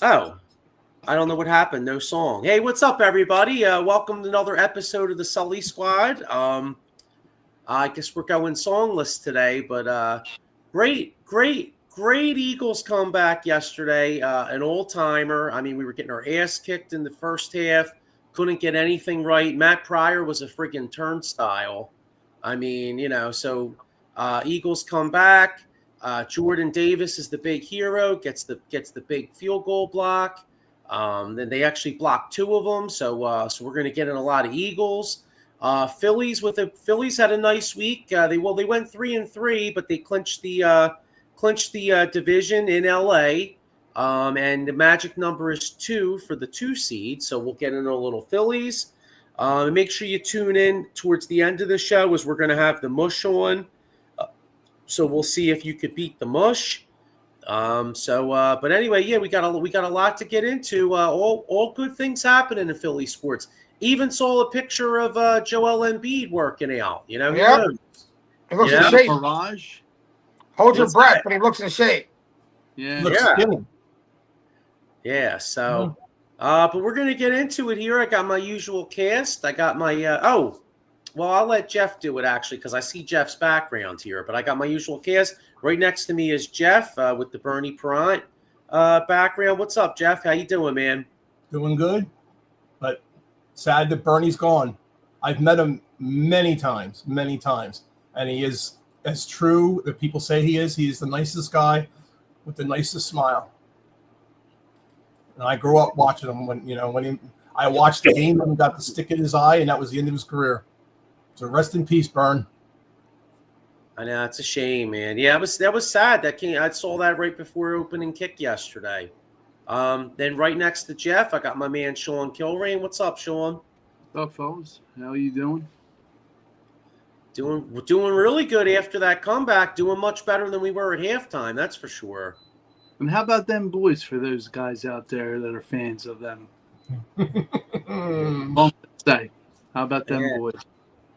Oh, I don't know what happened. No song. Hey, what's up, everybody? Welcome to another episode of the Sully Squad. I guess we're going songless today, but great Eagles comeback yesterday. An old timer. I mean, we were getting our ass kicked in the first half. Couldn't get anything right. Matt Pryor was a freaking turnstile. I mean, so Eagles come back. Jordan Davis is the big hero. Gets the big field goal block. Then they actually blocked two of them. So we're going to get in a lot of Eagles. Phillies had a nice week. They went 3-3, but they clinched the division in LA. And the magic number is 2 for the 2 seed. So we'll get into a little Phillies. Make sure you tune in towards the end of the show, as we're going to have the Mush on. So we'll see if you could beat the Mush. But anyway, yeah, we got a lot to get into. All good things happening in Philly sports. Even saw a picture of Joel Embiid working out. He looks in shape. Mirage. Hold your breath, but he looks in shape. Yeah, looks skinny. Yeah. So, but we're gonna get into it here. I got my usual cast. I got my well, I'll let Jeff do it actually, because I see Jeff's background here. But I got my usual cast. Right next to me is Jeff with the Bernie Perrant background. What's up, Jeff? How you doing, man? Doing good, but sad that Bernie's gone. I've met him many times, and he is as true that people say he is. He is the nicest guy with the nicest smile. And I grew up watching him I watched the game and got the stick in his eye, and that was the end of his career. So rest in peace, Bern. I know, it's a shame, man. Yeah, that was sad. I saw that right before opening kick yesterday. Then right next to Jeff, I got my man Sean Kilrain. What's up, Sean? What's up, fellas? How you doing? Doing really good after that comeback. Doing much better than we were at halftime. That's for sure. And how about them boys? For those guys out there that are fans of them, won't say. How about them boys?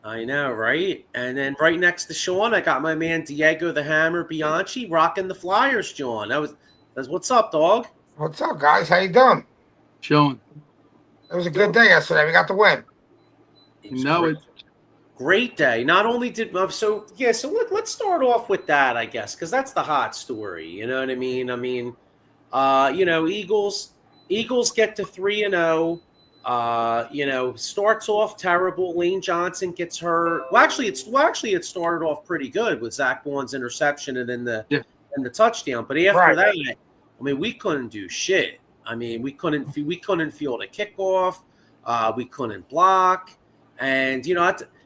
I know, right? And then right next to Sean, I got my man Diego the Hammer Bianchi rocking the Flyers, John. That's what's up, dog? What's up, guys? How you doing? Sean. It was a good day yesterday. We got the win. Great day. Not only did so let's start off with that, I guess, because that's the hot story. You know what I mean? Eagles get to 3-0. Starts off terrible. Lane Johnson gets hurt. It started off pretty good with Zach Bond's interception and then the touchdown. But after that, I mean, we couldn't do shit. I mean, we couldn't field a kickoff. We couldn't block. And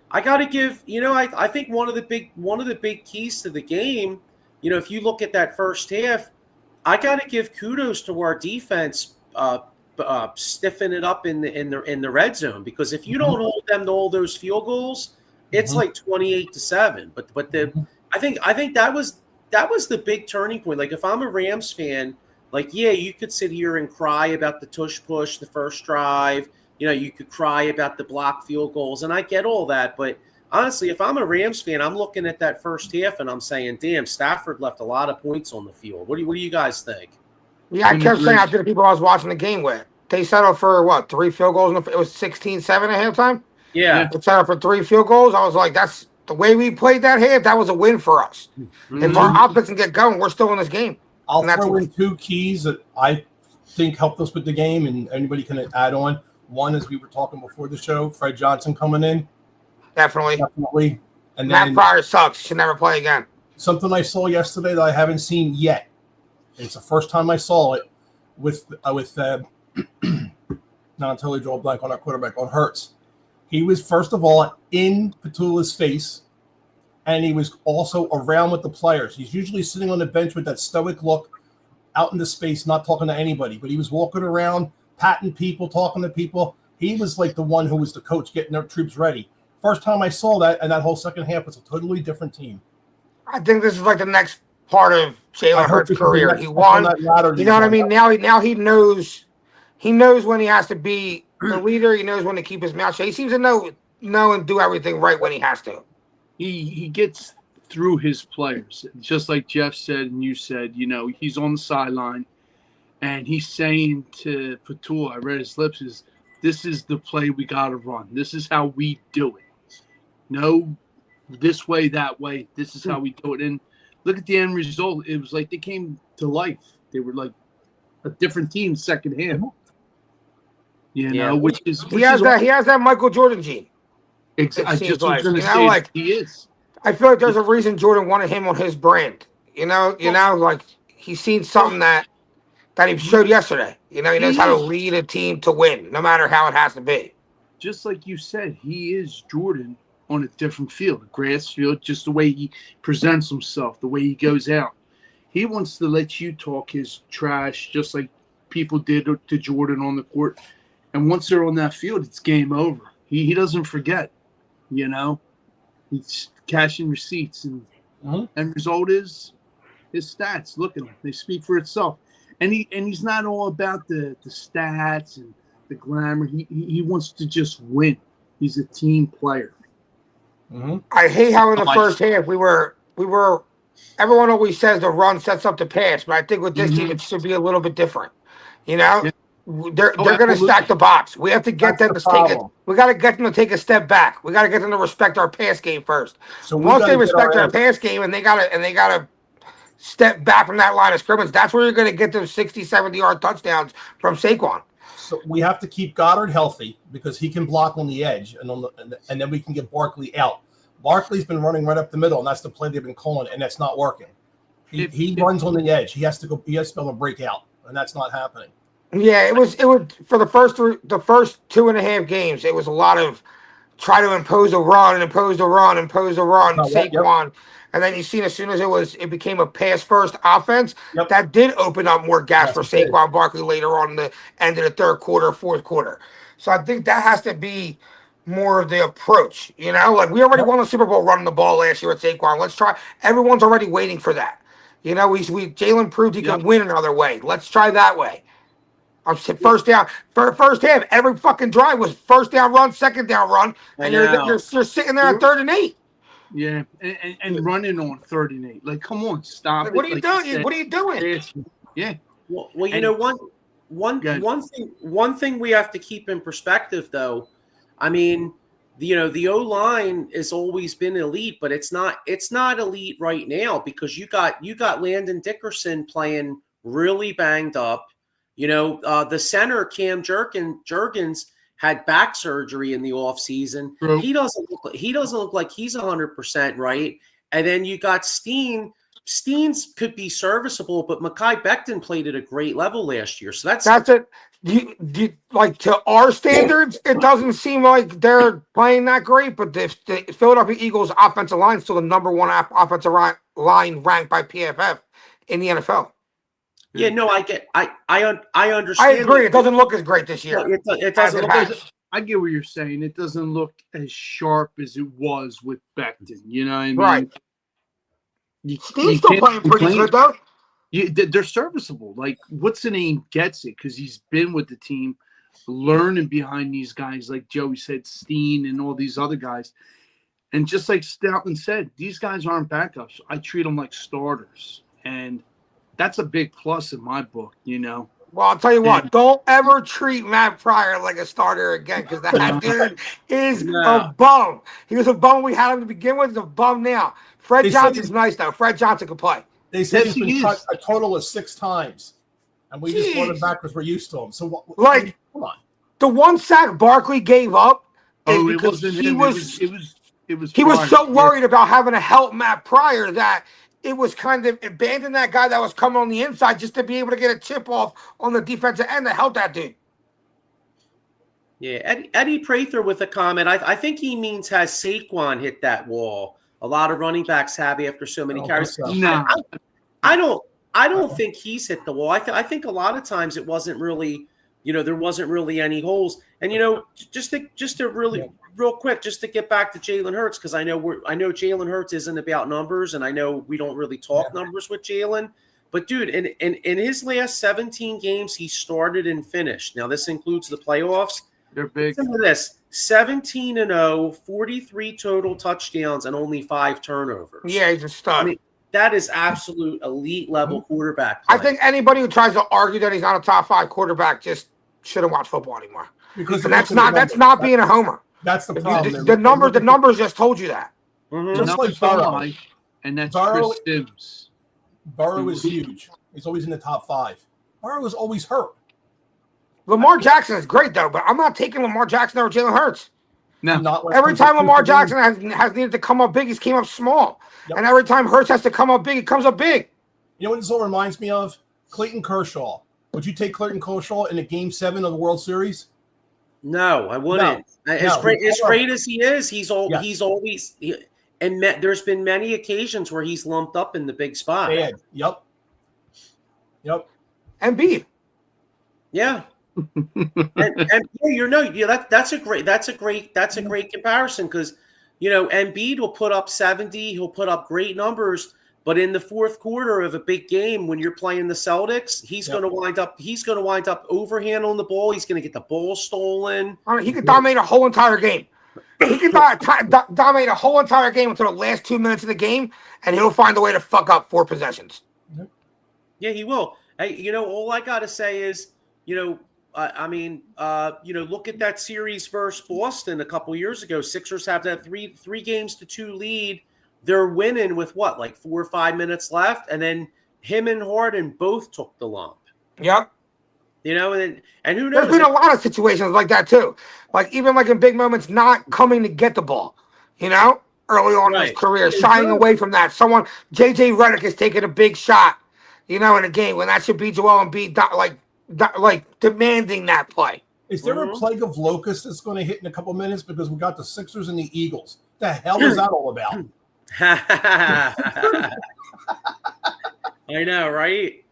I got to give, I think one of the big keys to the game, if you look at that first half, I got to give kudos to our defense. Stiffen it up in the red zone, because if you don't hold them to all those field goals, it's like 28-7. But I think that was the big turning point. Like, if I'm a Rams fan, like, yeah, you could sit here and cry about the tush push, the first drive. You could cry about the block field goals, and I get all that. But honestly, if I'm a Rams fan, I'm looking at that first half and I'm saying, damn, Stafford left a lot of points on the field. What do you guys think? Yeah, I kept saying out to the people I was watching the game with, they settled for 3 field goals. It was 16-7 at halftime. Yeah, they settled for 3 field goals. I was like, that's the way we played that half. That was a win for us. If our offense can get going, we're still in this game. I'll throw in 2 keys that I think helped us with the game, and anybody can add on. One, as we were talking before the show, Fred Johnson coming in. Definitely. And Matt then Pryor sucks. Should never play again. Something I saw yesterday that I haven't seen yet. It's the first time I saw it with now I'm totally draw a blank on our quarterback, on Hurts. He was, first of all, in Petula's face, and he was also around with the players. He's usually sitting on the bench with that stoic look, out in the space, not talking to anybody. But he was walking around, patting people, talking to people. He was like the one who was the coach, getting their troops ready. First time I saw that, and that whole second half was a totally different team. I think this is like the next part of Jalen Hurts' career. He won. You know what I mean? Now he knows when he has to be the leader. He knows when to keep his mouth shut. He seems to know and do everything right when he has to. He gets through his players, just like Jeff said and you said. He's on the sideline, And he's saying to Patul, I read his lips, is this is the play we got to run. This is how we do it. No, this way, that way. This is how we do it. And look at the end result. It was like they came to life. They were like a different team second half. You know, which is he has that Michael Jordan gene. I just was going to say, like he is. I feel like there's a reason Jordan wanted him on his brand. You know, like he's seen something that he showed yesterday. You know, he knows how to lead a team to win, no matter how it has to be. Just like you said, he is Jordan on a different field, a grass field, just the way he presents himself, the way he goes out. He wants to let you talk his trash, just like people did to Jordan on the court. And once they're on that field, it's game over. He doesn't forget, you know. He's cashing receipts, and end result is his stats. Look at him; they speak for itself. And he's not all about the stats and the glamour. He wants to just win. He's a team player. I hate how in the first half we were. Everyone always says the run sets up the pass, but I think with this team it should be a little bit different. You know. Yeah. They're going to stack the box. We have to get them to take it. We got to get them to take a step back. We got to get them to respect our pass game first. So once they respect our pass game and they got to step back from that line of scrimmage, that's where you're going to get those 60, 70-yard touchdowns from Saquon. So we have to keep Goddard healthy because he can block on the edge, and then we can get Barkley out. Barkley's been running right up the middle, and that's the play they've been calling, and that's not working. He runs on the edge. He has to go. He has to be able to break out, and that's not happening. Yeah, it was for the first 2.5 games. It was a lot of try to impose a run, Saquon, and then you seen as soon as it became a pass first offense, that did open up more gaps for Saquon Barkley later on in the end of the third quarter, fourth quarter. So I think that has to be more of the approach. You know, like we already won the Super Bowl running the ball last year with Saquon. Let's try. Everyone's already waiting for that. You know, Jalen proved he can win another way. Let's try that way. First down for first half. Every fucking drive was first down run, second down run, and you're sitting there at 3rd and 8. Yeah, and running on 3rd and 8. Like, come on, stop! Like, what are you doing? What are you doing? Yeah. Well, you know, one thing we have to keep in perspective, though. I mean, the O-line has always been elite, but it's not elite right now because you got Landon Dickerson playing really banged up. You know, the center, Cam Jurgens, had back surgery in the offseason. True. He doesn't look like he's 100% right. And then you got Steen. Steen's could be serviceable, but Mekhi Becton played at a great level last year. So that's it. Like to our standards, it doesn't seem like they're playing that great. But the Philadelphia Eagles offensive line is still the number one offensive line ranked by PFF in the NFL. Yeah, no, I understand. I agree. It doesn't look as great this year. It doesn't. I get what you're saying. It doesn't look as sharp as it was with Becton. You know what I mean? Right. Steve's still playing pretty good, though. They're serviceable. Like, what's the name gets it because he's been with the team, learning behind these guys, like Joey said, Steen and all these other guys. And just like Stoutland said, these guys aren't backups. I treat them like starters. And that's a big plus in my book, you know. Well, I'll tell you what, don't ever treat Matt Pryor like a starter again because that dude is a bum. He was a bum when we had him to begin with. He's a bum now. Fred Johnson's nice, though. Fred Johnson can play. They said he's been cut a total of 6 times, and we just brought him back because we're used to him. So, come on. The one sack Barkley gave up is because he was so worried about having to help Matt Pryor that it was kind of abandoned that guy that was coming on the inside just to be able to get a chip off on the defensive end to help that dude. Yeah, Eddie Prather with a comment. I think he means has Saquon hit that wall. A lot of running backs have after so many carries. So. No, I don't think he's hit the wall. I think a lot of times it wasn't really, there wasn't really any holes. And just to really real quick, just to get back to Jalen Hurts, because I know Jalen Hurts isn't about numbers, and I know we don't really talk numbers with Jalen. But dude, in his last 17 games, he started and finished. Now this includes the playoffs. They're big. Listen to this: 17-0, 43 total touchdowns, and only 5 turnovers. Yeah, he's a stud. that is absolute elite level quarterback play. I think anybody who tries to argue that he's not a top 5 quarterback just shouldn't watch football anymore. Because that's not being a homer. That's the problem. The numbers just told you that. Mm-hmm. Just like Burrow. And that's Burrow, Chris Sims. Burrow is huge. He's always in the top 5. Burrow is always hurt. Lamar Jackson is great, though, but I'm not taking Lamar Jackson over Jalen Hurts. No. Every time Lamar Jackson has needed to come up big, he's came up small. Yep. And every time Hurts has to come up big, he comes up big. You know what this all reminds me of? Clayton Kershaw. Would you take Clayton Kershaw in a Game 7 of the World Series? No, I wouldn't. No. As great as he is, he's always and there's been many occasions where he's lumped up in the big spot. Yep. Embiid. Yeah. That's a great comparison because Embiid will put up 70, he'll put up great numbers, but in the fourth quarter of a big game when you're playing the Celtics, he's going to wind up overhandling the ball. He's going to get the ball stolen. He could dominate a whole entire game. He can dominate a whole entire game until the last 2 minutes of the game, and he'll find a way to fuck up 4 possessions. Yeah, he will. Hey, all I got to say is, look at that series versus Boston a couple years ago. Sixers have that 3-2 lead. They're winning with like 4 or 5 minutes left, and then him and Harden both took the lump. Yep. And who knows? There's been a lot of situations like that too. Like even like in big moments, not coming to get the ball. Early on in his career, shying away from that. JJ Redick is taking a big shot, in a game when that should be Joel Embiid, like demanding that play. Is there a plague of locusts that's going to hit in a couple minutes because we got the Sixers and the Eagles? The hell is that all about? I know, right?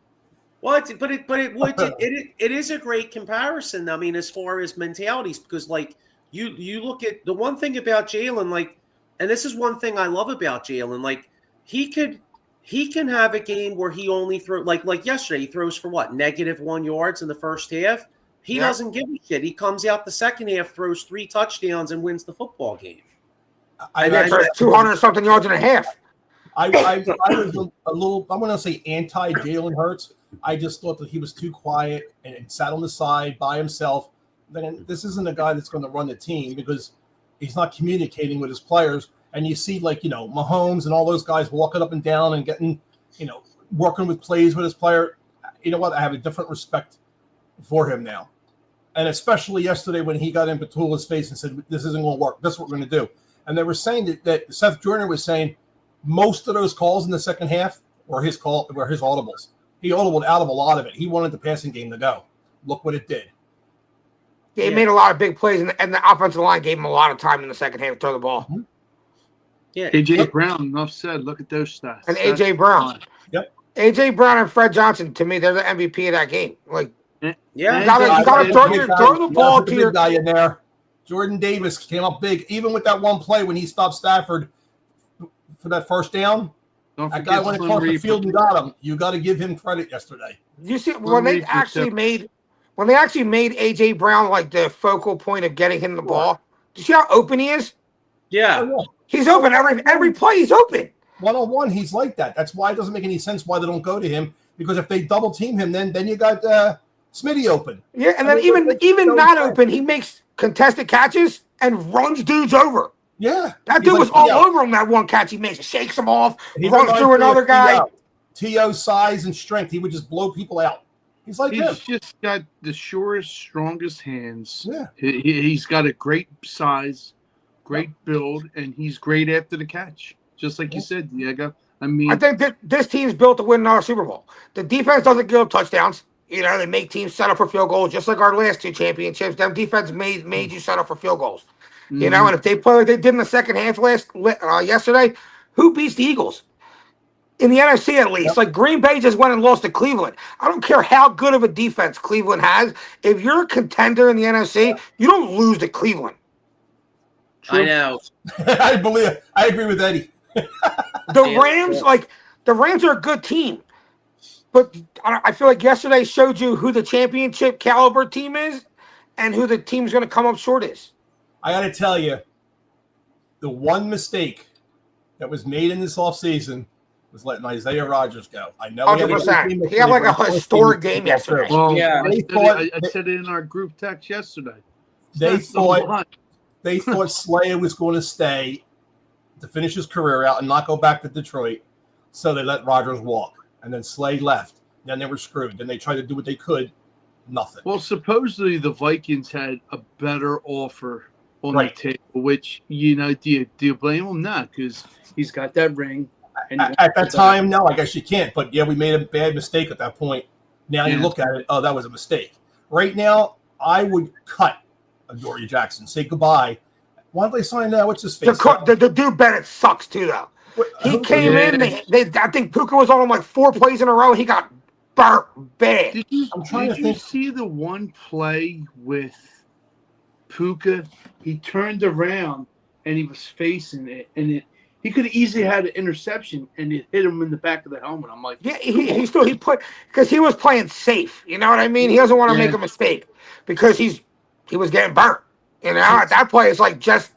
Well, it is a great comparison. I mean, as far as mentalities, because like you look at the one thing about Jalen, like, and this is one thing I love about Jalen, like he can have a game where he only throws like yesterday, he throws for -1 yards in the first half. He doesn't give a shit. He comes out the second half, throws 3 touchdowns, and wins the football game. I 200 something yards and a half. I was a little, I'm going to say anti Jalen Hurts. I just thought that he was too quiet and sat on the side by himself. Then this isn't a guy that's going to run the team because he's not communicating with his players. And you see Mahomes and all those guys walking up and down and getting, working with plays with his player. You know what? I have a different respect for him now. And especially yesterday when he got in Petula's face and said, this isn't going to work. This is what we're going to do. And they were saying that Seth Joyner was saying most of those calls in the second half were his audibles. He audibled out of a lot of it. He wanted the passing game to go. Look what it did. Yeah, he made a lot of big plays, and the offensive line gave him a lot of time in the second half to throw the ball. Mm-hmm. Yeah, A.J. Brown, enough said. Look at those stats. And A.J. Brown. Yep. A.J. Brown and Fred Johnson, to me, they're the MVP of that game. Like, yeah, you gotta throw the ball to your guy in there. Jordan Davis came up big, even with that one play when he stopped Stafford for that first down. That guy went across the field and got him. You got to give him credit yesterday. You see, when they actually made AJ Brown like the focal point of getting him the ball, do you see how open he is? Yeah, he's open every play. He's open. 1-on-1, he's like that. That's why it doesn't make any sense why they don't go to him. Because if they double team him, then you got Smitty open. Yeah, and then even not open, he makes contested catches and runs dudes over. Yeah. That dude was all over him that one catch he makes. Shakes him off, runs through another guy. T.O. size and strength. He would just blow people out. He's like him. He's just got the surest, strongest hands. Yeah. He's got a great size, great build, and he's great after the catch. Just like you said, Diego. I mean, I think this team's built to win another Super Bowl. The defense doesn't give up touchdowns. They make teams set up for field goals, just like our last 2 championships. Them defense made you set up for field goals. And if they play like they did in the second half yesterday, who beats the Eagles? In the NFC, at least. Like Green Bay just went and lost to Cleveland. I don't care how good of a defense Cleveland has. If you're a contender in the NFC, you don't lose to Cleveland. True. I know. I agree with Eddie. The Rams are a good team. But I feel like yesterday showed you who the championship caliber team is and who the team's going to come up short is. I got to tell you, the one mistake that was made in this offseason was letting Isaiah Rogers go. I know 100%. He had like a historic game yesterday. Well, Yeah. I said it in our group text yesterday. They thought Slayer was going to stay to finish his career out and not go back to Detroit, so they let Rogers walk. And then Slay left. Then they were screwed. Then they tried to do what they could. Nothing. Well, supposedly the Vikings had a better offer on the table, which, do you blame him? Not, because he's got that ring. And at that time, no, I guess you can't. But, yeah, we made a bad mistake at that point. Now you look at it, that was a mistake. Right now, I would cut Adoree Jackson. Say goodbye. Why don't they sign what's his face? The dude Bennett sucks, too, though. He came in. I think Puka was on him like 4 plays in a row. He got burnt bad. Did you see the one play with Puka? He turned around and he was facing it, and he could have easily had an interception, and it hit him in the back of the helmet. I'm like, yeah, he put because he was playing safe. You know what I mean? He doesn't want to make a mistake because he was getting burnt. At that play, it's like just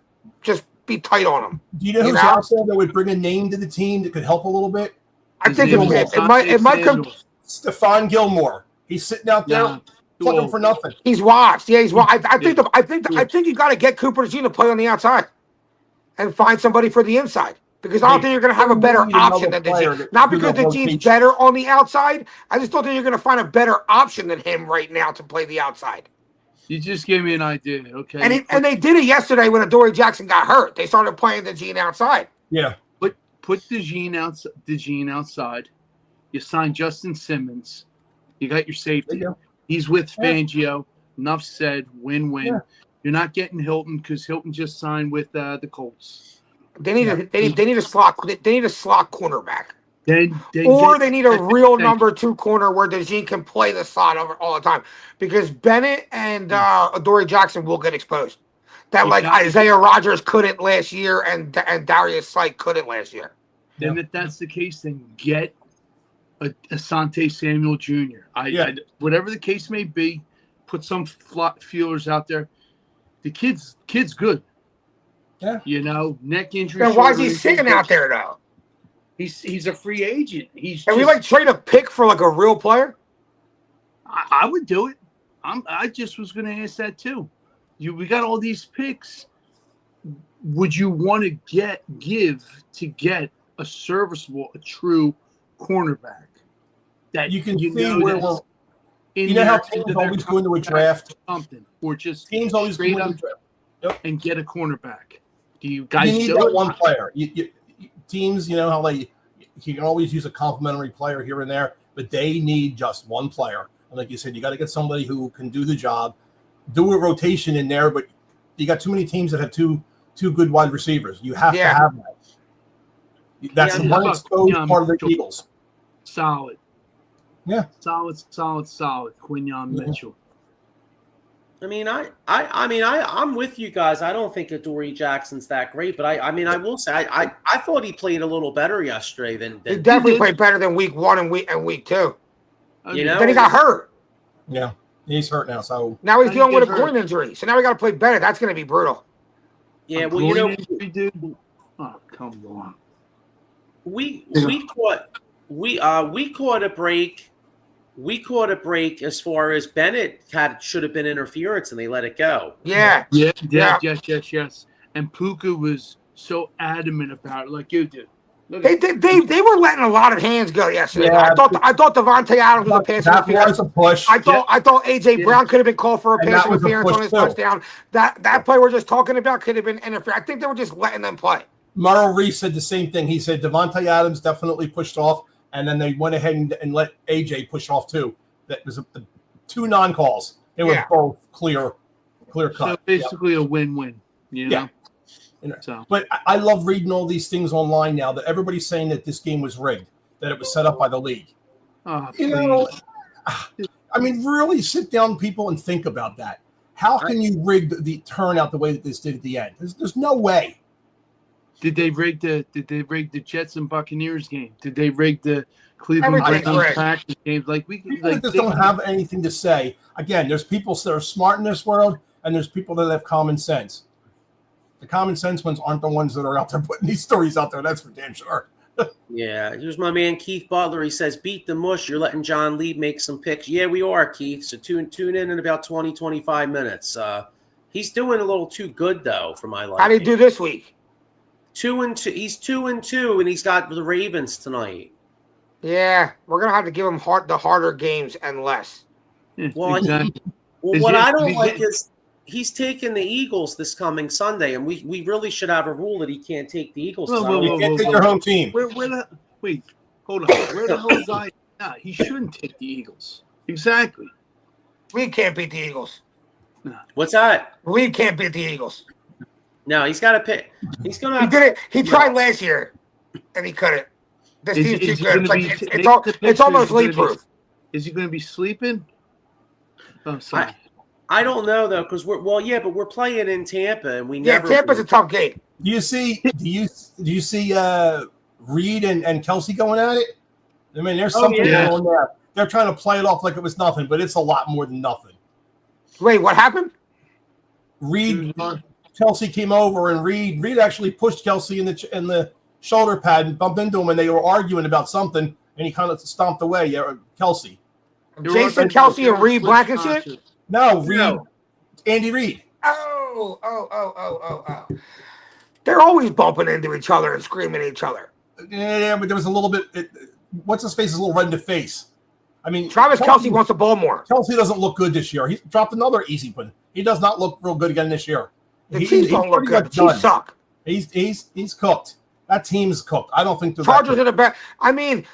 be tight on him. Do you know who's out there that would bring a name to the team that could help a little bit? I think it might come. Stephon Gilmore. He's sitting out there plugging for nothing. He's washed. Yeah, he's washed. I think you got to get Cooper DeJean to play on the outside and find somebody for the inside because I don't think you're going to have a better option than DeJean. Not because DeJean's better on the outside. I just don't think you're going to find a better option than him right now to play the outside. You just gave me an idea, okay? And they did it yesterday when Adoree Jackson got hurt. They started playing DeJean outside. Yeah. Put DeJean outside. You signed Justin Simmons. You got your safety. He's with Fangio. Enough said. Win-win. Yeah. You're not getting Hilton because Hilton just signed with the Colts. They need a slot cornerback. They need a real number 2 corner where DeJean can play the slot over all the time because Bennett and Adoree Jackson will get exposed. Isaiah Rogers couldn't last year and Darius Slay couldn't last year. Then if that's the case, then get Asante Samuel Jr. Whatever the case may be, put some feelers out there. The kid's good. Yeah. Neck injury. Then why is he sitting out there though? He's a free agent. We trade a pick for like a real player? I would do it. I just was going to ask that too. We got all these picks. Would you want to get a serviceable, a true cornerback that you can see where we're? You know how teams always go into a draft, something, or just teams always go into a draft and get a cornerback. Do you guys? You need that one player. Teams, how you can always use a complimentary player here and there, but they need just one player. And like you said, you got to get somebody who can do the job, do a rotation in there. But you got too many teams that have two good wide receivers. You have to have that. That's the one exposed part of the Eagles. Solid. Yeah. Solid. Quinyon Mitchell. I'm with you guys. I don't think Adoree Jackson's that great, but I will say I thought he played a little better yesterday than he definitely played better than week 1 and week 2. Then he got hurt. Yeah, he's hurt now. So now he's dealing with a groin injury. So now we got to play better. That's going to be brutal. Yeah, oh, come on. We caught a break. We caught a break as far as Bennett should have been interference, and they let it go. Yeah. Yes. And Puka was so adamant about it, like you did. They were letting a lot of hands go yesterday. Yeah. I thought Devontae Adams was a pass interference. Was a push. I thought AJ Brown could have been called for a pass interference on his touchdown. That play we're just talking about could have been interference. I think they were just letting them play. Merrill Reese said the same thing. He said Devontae Adams definitely pushed off, and then they went ahead and let AJ push off too. That was 2 non-calls. They were both clear cut. So basically a win-win. Yeah. But I love reading all these things online now that everybody's saying that this game was rigged, that it was set up by the league. Really sit down, people, and think about that. How can you rig the turnout the way that this did at the end? There's no way. Did they rig the Jets and Buccaneers game? Did they rig the Cleveland Browns practice games? People just don't have anything to say. Again, there's people that are smart in this world, and there's people that have common sense. The common sense ones aren't the ones that are out there putting these stories out there. That's for damn sure. Yeah, here's my man Keith Butler. He says, beat the mush. You're letting John Lee make some picks. Yeah, we are, Keith. So tune in about 20, 25 minutes. He's doing a little too good, though, for my liking. How did he do this week? 2-2. He's 2-2, and he's got the Ravens tonight. Yeah, we're going to have to give him the harder games and less. Well, exactly. what I don't like is he's taking the Eagles this coming Sunday, and we really should have a rule that he can't take the Eagles. You can't take your home team. Wait, hold on. Where the hell is I? Nah, he shouldn't take the Eagles. Exactly. We can't beat the Eagles. Nah. What's that? We can't beat the Eagles. No, he's got to pick. He's going to. He did it. He tried last year, and he couldn't. This team's too good. It's almost lead proof. Is he going to be sleeping? Oh, sorry. I don't know though, because but we're playing in Tampa, and we never. Tampa's a tough game. Do you see Reed and Kelsey going at it? I mean, there's something going on there. They're trying to play it off like it was nothing, but it's a lot more than nothing. Wait, what happened? Kelsey came over, and Reed actually pushed Kelsey in the shoulder pad and bumped into him, and they were arguing about something, and he kind of stomped away. Kelsey. Jason Kelsey and Reed Blankenship? No, Reed. Andy Reid. Oh. They're always bumping into each other and screaming at each other. Yeah, but there was a little bit. What's his face is a little red in the face. I mean, Travis Kelsey wants the ball more. Kelsey doesn't look good this year. He's dropped another easy one. He does not look real good again this year. The Chiefs don't look good. The Chiefs suck. He's cooked. That team's cooked. I don't think the Chargers are the best. I mean,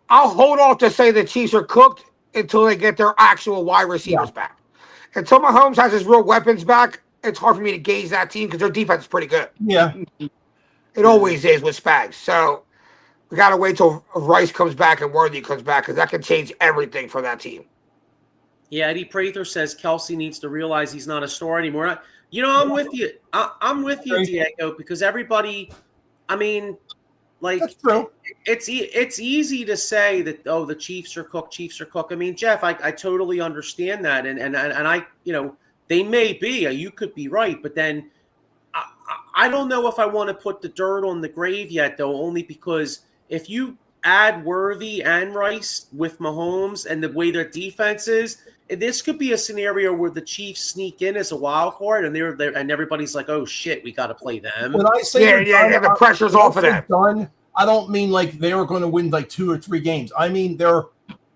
I'll hold off to say the Chiefs are cooked until they get their actual wide receivers back. Until Mahomes has his real weapons back, it's hard for me to gauge that team because their defense is pretty good. Yeah. It always is with Spags. So we got to wait till Rice comes back and Worthy comes back because that can change everything for that team. Yeah, Eddie Prather says Kelsey needs to realize he's not a star anymore. I'm with you. I'm with you, Diego, because everybody, I mean, like, that's true. It's easy to say that, the Chiefs are cooked. I mean, Jeff, I totally understand that, and I, they may be. You could be right, but then I don't know if I want to put the dirt on the grave yet, though, only because if you add Worthy and Rice with Mahomes and the way their defense is, this could be a scenario where the Chiefs sneak in as a wild card, and they're and everybody's like, "Oh shit, we got to play them." When I say the pressure's off of them. Done, I don't mean like they were going to win like 2 or 3 games. I mean they're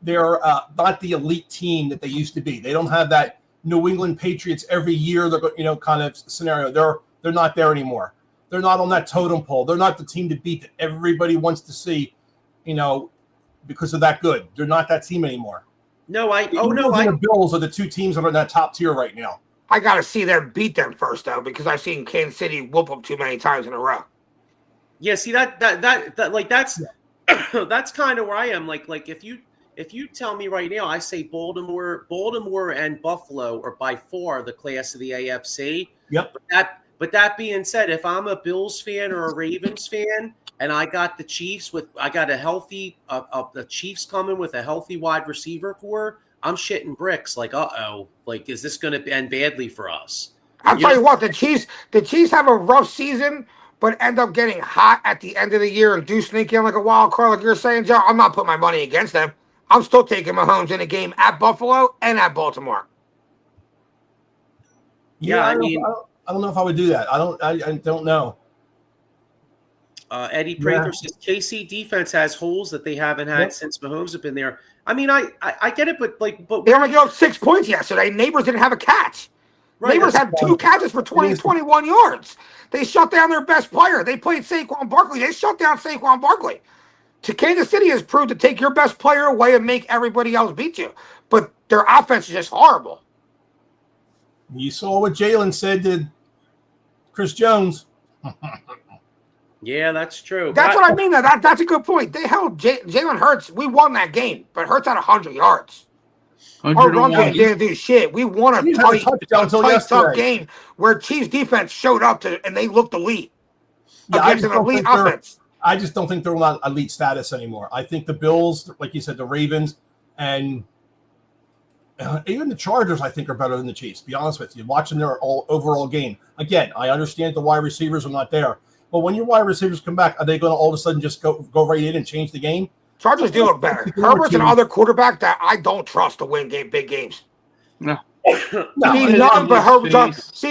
not the elite team that they used to be. They don't have that New England Patriots every year. They're kind of scenario. They're not there anymore. They're not on that totem pole. They're not the team to beat that everybody wants to see. Because of that good. They're not that team anymore. The Bills are the 2 teams that are in that top tier right now. I got to see them beat them first, though, because I've seen Kansas City whoop them too many times in a row. Yeah, see that like that's that's kind of where I am. Like if you tell me right now, I say Baltimore and Buffalo are by far the class of the AFC. Yep. But that being said, if I'm a Bills fan or a Ravens fan, and I got the Chiefs the Chiefs coming with a healthy wide receiver core, I'm shitting bricks. Like, is this going to end badly for us? I'll tell you what, the Chiefs have a rough season, but end up getting hot at the end of the year and do sneak in like a wild card, like you're saying, Joe. I'm not putting my money against them. I'm still taking Mahomes in a game at Buffalo and at Baltimore. Yeah, I don't know if I would do that. I don't know. Eddie Prather says KC defense has holes that they haven't had since Mahomes have been there. I mean, I get it, but they only gave up 6 points yesterday. Neighbors didn't have a catch. Right, Neighbors had 2 catches for 21 yards. They shut down their best player. They played Saquon Barkley. They shut down Saquon Barkley. Kansas City has proved to take your best player away and make everybody else beat you. But their offense is just horrible. You saw what Jalen said to Chris Jones. Yeah, that's true. That's what I mean. That's a good point. They held Jalen Hurts. We won that game, but Hurts had 100 yards. Our run game didn't do shit. We won a tight tough game where Chiefs defense showed up and they looked elite against an elite offense. I just don't think they're on elite status anymore. I think the Bills, like you said, the Ravens, and even the Chargers, I think, are better than the Chiefs. To be honest with you, watching their overall game. Again, I understand the wide receivers are not there, Well, when your wide receivers come back, are they going to all of a sudden just go right in and change the game? Chargers do look better. Herbert's another quarterback that I don't trust to win big games. No. See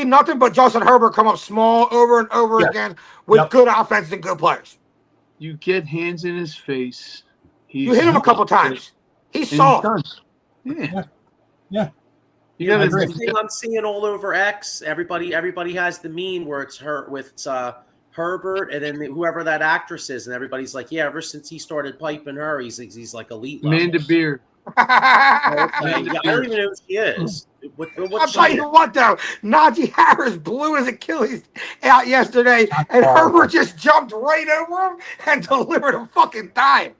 nothing but Justin Herbert come up small over and over again with good offenses and good players. You get hands in his face. You hit him a couple times. He's soft. Yeah. The thing I'm seeing all over X. Everybody has the meme where it's Herbert and then whoever that actress is, and everybody's like, yeah, ever since he started piping her, he's like elite level. Amanda Beer. I don't even know who she is. I'll tell you what, though. Najee Harris blew his Achilles out yesterday, and Herbert just jumped right over him and delivered a fucking dime.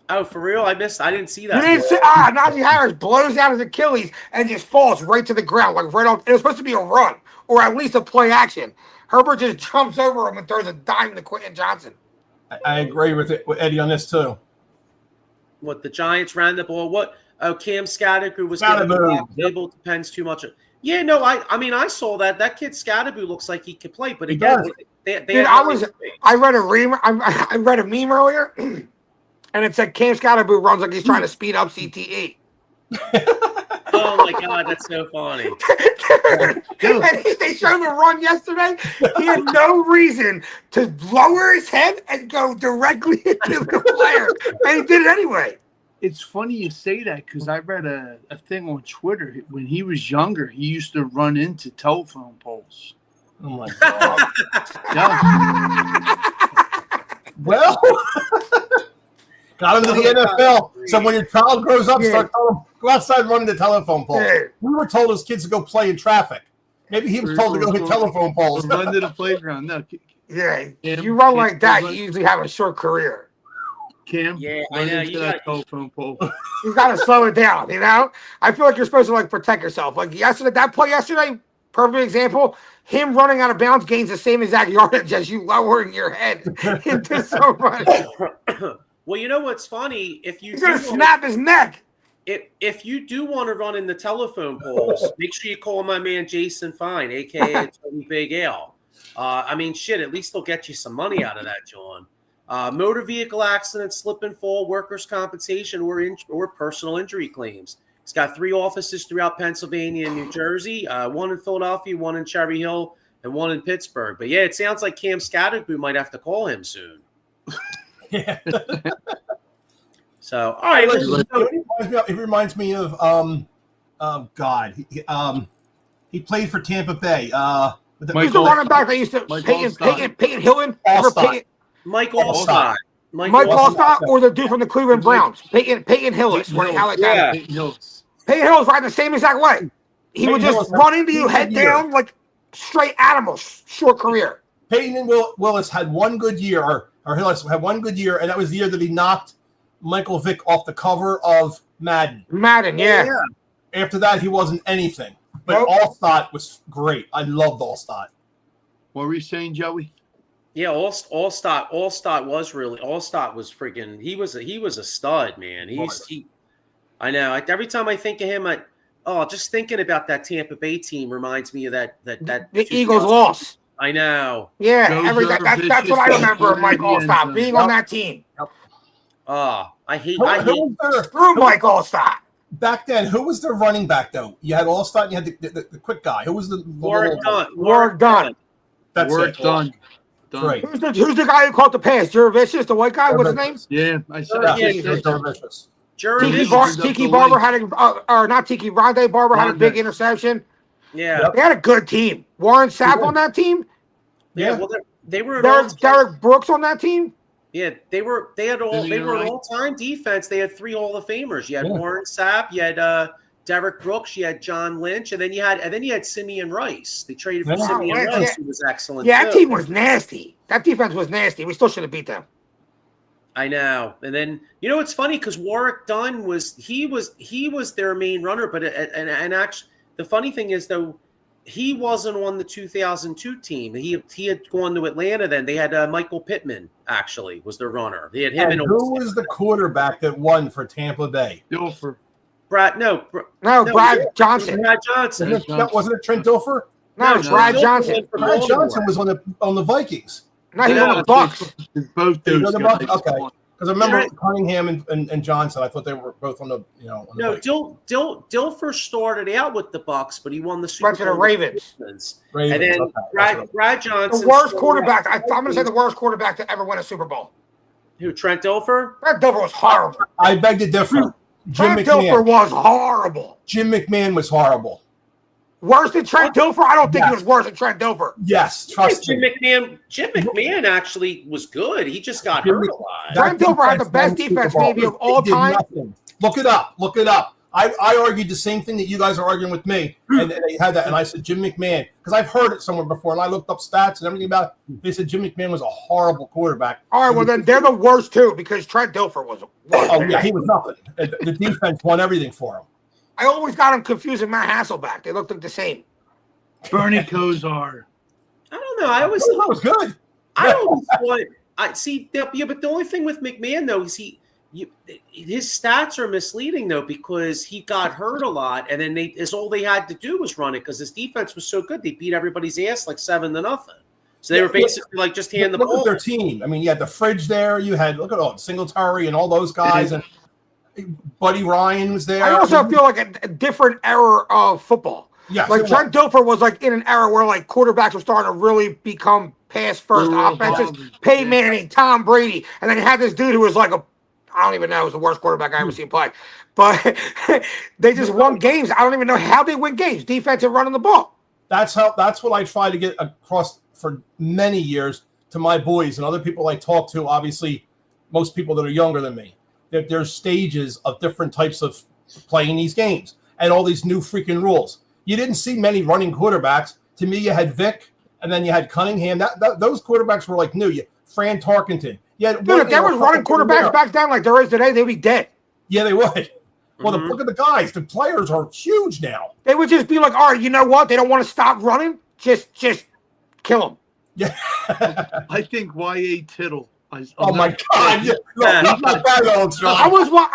Oh, for real? I didn't see that. You didn't see? Najee Harris blows out his Achilles and just falls right to the ground, like right off. It was supposed to be a run, or at least a play action. Herbert just jumps over him and throws a dime to Quentin Johnson. I agree with Eddie on this, too. What, the Giants ran the ball? What? Oh, Cam Scattergood was able to depends too much. Yeah, no, I mean, I saw that. That kid Scattergood looks like he could play, but again, I read a meme earlier, and it said Cam Scattergood runs like he's trying to speed up CTE. Oh my God, that's so funny. And they showed the run yesterday. He had no reason to lower his head and go directly into the player, and he did it anyway. It's funny you say that because I read a thing on Twitter. When he was younger, he used to run into telephone poles. Oh, my God. Well, got him to the NFL. So when your child grows up, start telling him, go outside running the telephone poles. Yeah. We were told as kids to go play in traffic. Maybe he was told to go hit telephone poles. Run to the playground. No. Yeah, if you run like that, you usually have a short career. Cam, I know. You got telephone pole. You got to slow it down, you know? I feel like you're supposed to, protect yourself. Like that play yesterday, perfect example, him running out of bounds gains the same exact yardage as you lowering your head into somebody. Well, you know what's funny? He's going to snap his neck. If you do want to run in the telephone poles, make sure you call my man Jason Fine, a.k.a. Tony Big Al. I mean, shit, at least they'll get you some money out of that, John. Motor vehicle accidents, slip and fall, workers' compensation, or personal injury claims. He's got 3 offices throughout Pennsylvania and New Jersey, 1 in Philadelphia, 1 in Cherry Hill, and 1 in Pittsburgh. But yeah, it sounds like Cam Scattergood might have to call him soon. Yeah. So, all right. It reminds me of God. He played for Tampa Bay. Who's the running back they used to Peyton Hillen? Mike Allstott. Mike Allstott or the dude from the Cleveland Browns? Peyton Hillis. Peyton Hillis riding the same exact way. He would just run into you head down like straight animals. Short career. Peyton and Willis had one good year, or Hillis had one good year, and that was the year that he knocked Michael Vick off the cover of Madden. Yeah. After that, he wasn't anything. But Allstott was great. I loved Allstott. What were you saying, Joey? Yeah, Allstott was freaking. He was a stud, man. I know. Every time I think of him, just thinking about that Tampa Bay team reminds me of that. The Eagles lost. I know. Yeah, that's what I remember of Mike Allstott being on that team. I hate Screw Mike Allstott. Back then, who was the running back though? You had Allstott and you had the quick guy. Who was the Warwick Dunn. That's Warwick Dunn. Right. Who's the guy who caught the pass? Jervicius, the white guy. What's his name? Yeah, I said Jervicius. Tiki Barber had Rondé Barber had a big interception. Yeah, they had a good team. Warren Sapp on that team. Yeah, well, they were Derek Brooks on that team. Yeah, they were an all-time defense. They had 3 Hall of Famers. You had Warren Sapp, you had Derek Brooks, you had John Lynch, and then you had Simeon Rice. They traded for Simeon Rice, who was excellent. Yeah, that team was nasty. That defense was nasty. We still should have beat them. I know. And then it's funny because Warwick Dunn was their main runner, but and actually the funny thing is though, he wasn't on the 2002 team. He had gone to Atlanta. Then they had Michael Pittman. Actually, was their runner. They had him. And who was the quarterback that won for Tampa Bay? Dilfer. Brad Johnson. Brad Johnson. Wasn't it Trent Dilfer? No, Brad Johnson. Brad Johnson was on the Vikings. No, he's on the Bucks. Both those guys. Okay. Because I remember Cunningham and Johnson. I thought they were both on the On the Dilfer started out with the Bucks, but he won the Super Went to the Bowl. Ravens. And then Brad Johnson. The worst quarterback. I'm going to say the worst quarterback to ever win a Super Bowl. Who? Trent Dilfer? Trent Dilfer was horrible. I beg to differ. Trent Dilfer was horrible. Jim McMahon was horrible. Worse than Trent Dilfer? I don't think he was worse than Trent Dilfer. Yes, trust me. Jim McMahon actually was good. He just got hurt a lot. Trent Dilfer had the best defense maybe of all time. Look it up. I argued the same thing that you guys are arguing with me, and they had that, and I said Jim McMahon because I've heard it somewhere before, and I looked up stats and everything about it. They said Jim McMahon was a horrible quarterback. All right, well then they're the worst too because Trent Dilfer was. Oh yeah, he was nothing. The defense won everything for him. I always got him confused with Matt Hasselbeck. They looked like the same. Bernie Kosar. I don't know. I always thought it was good. I always thought. I see. Yeah, but the only thing with McMahon though is his stats are misleading though because he got hurt a lot, and then all they had to do was run it because his defense was so good. They beat everybody's ass like 7-0. So they were basically like just hand the ball. Look at their team. I mean, you had the fridge there. You had look at all Singletary and all those guys, and Buddy Ryan was there. I also feel like a different era of football. Yes, like Trent Dilfer was like in an era where like quarterbacks were starting to really become pass first offenses. Peyton Manning, Tom Brady, and then you had this dude who was like I don't even know, it was the worst quarterback I ever seen play. But they just won games. I don't even know how they win games. Defense and running the ball. That's what I try to get across for many years to my boys and other people I talk to. Obviously, most people that are younger than me. There's stages of different types of playing these games and all these new freaking rules. You didn't see many running quarterbacks. To me, you had Vic, and then you had Cunningham. Those quarterbacks were like new. Fran Tarkenton. Dude, if there was running quarterbacks back then like there is today, they'd be dead. Yeah, they would. Well, look at the guys. The players are huge now. They would just be like, all right, you know what? They don't want to stop running. Just kill them. Yeah. I think Y.A. Tittle. Oh my God! Yeah. No, not that old, Sean. I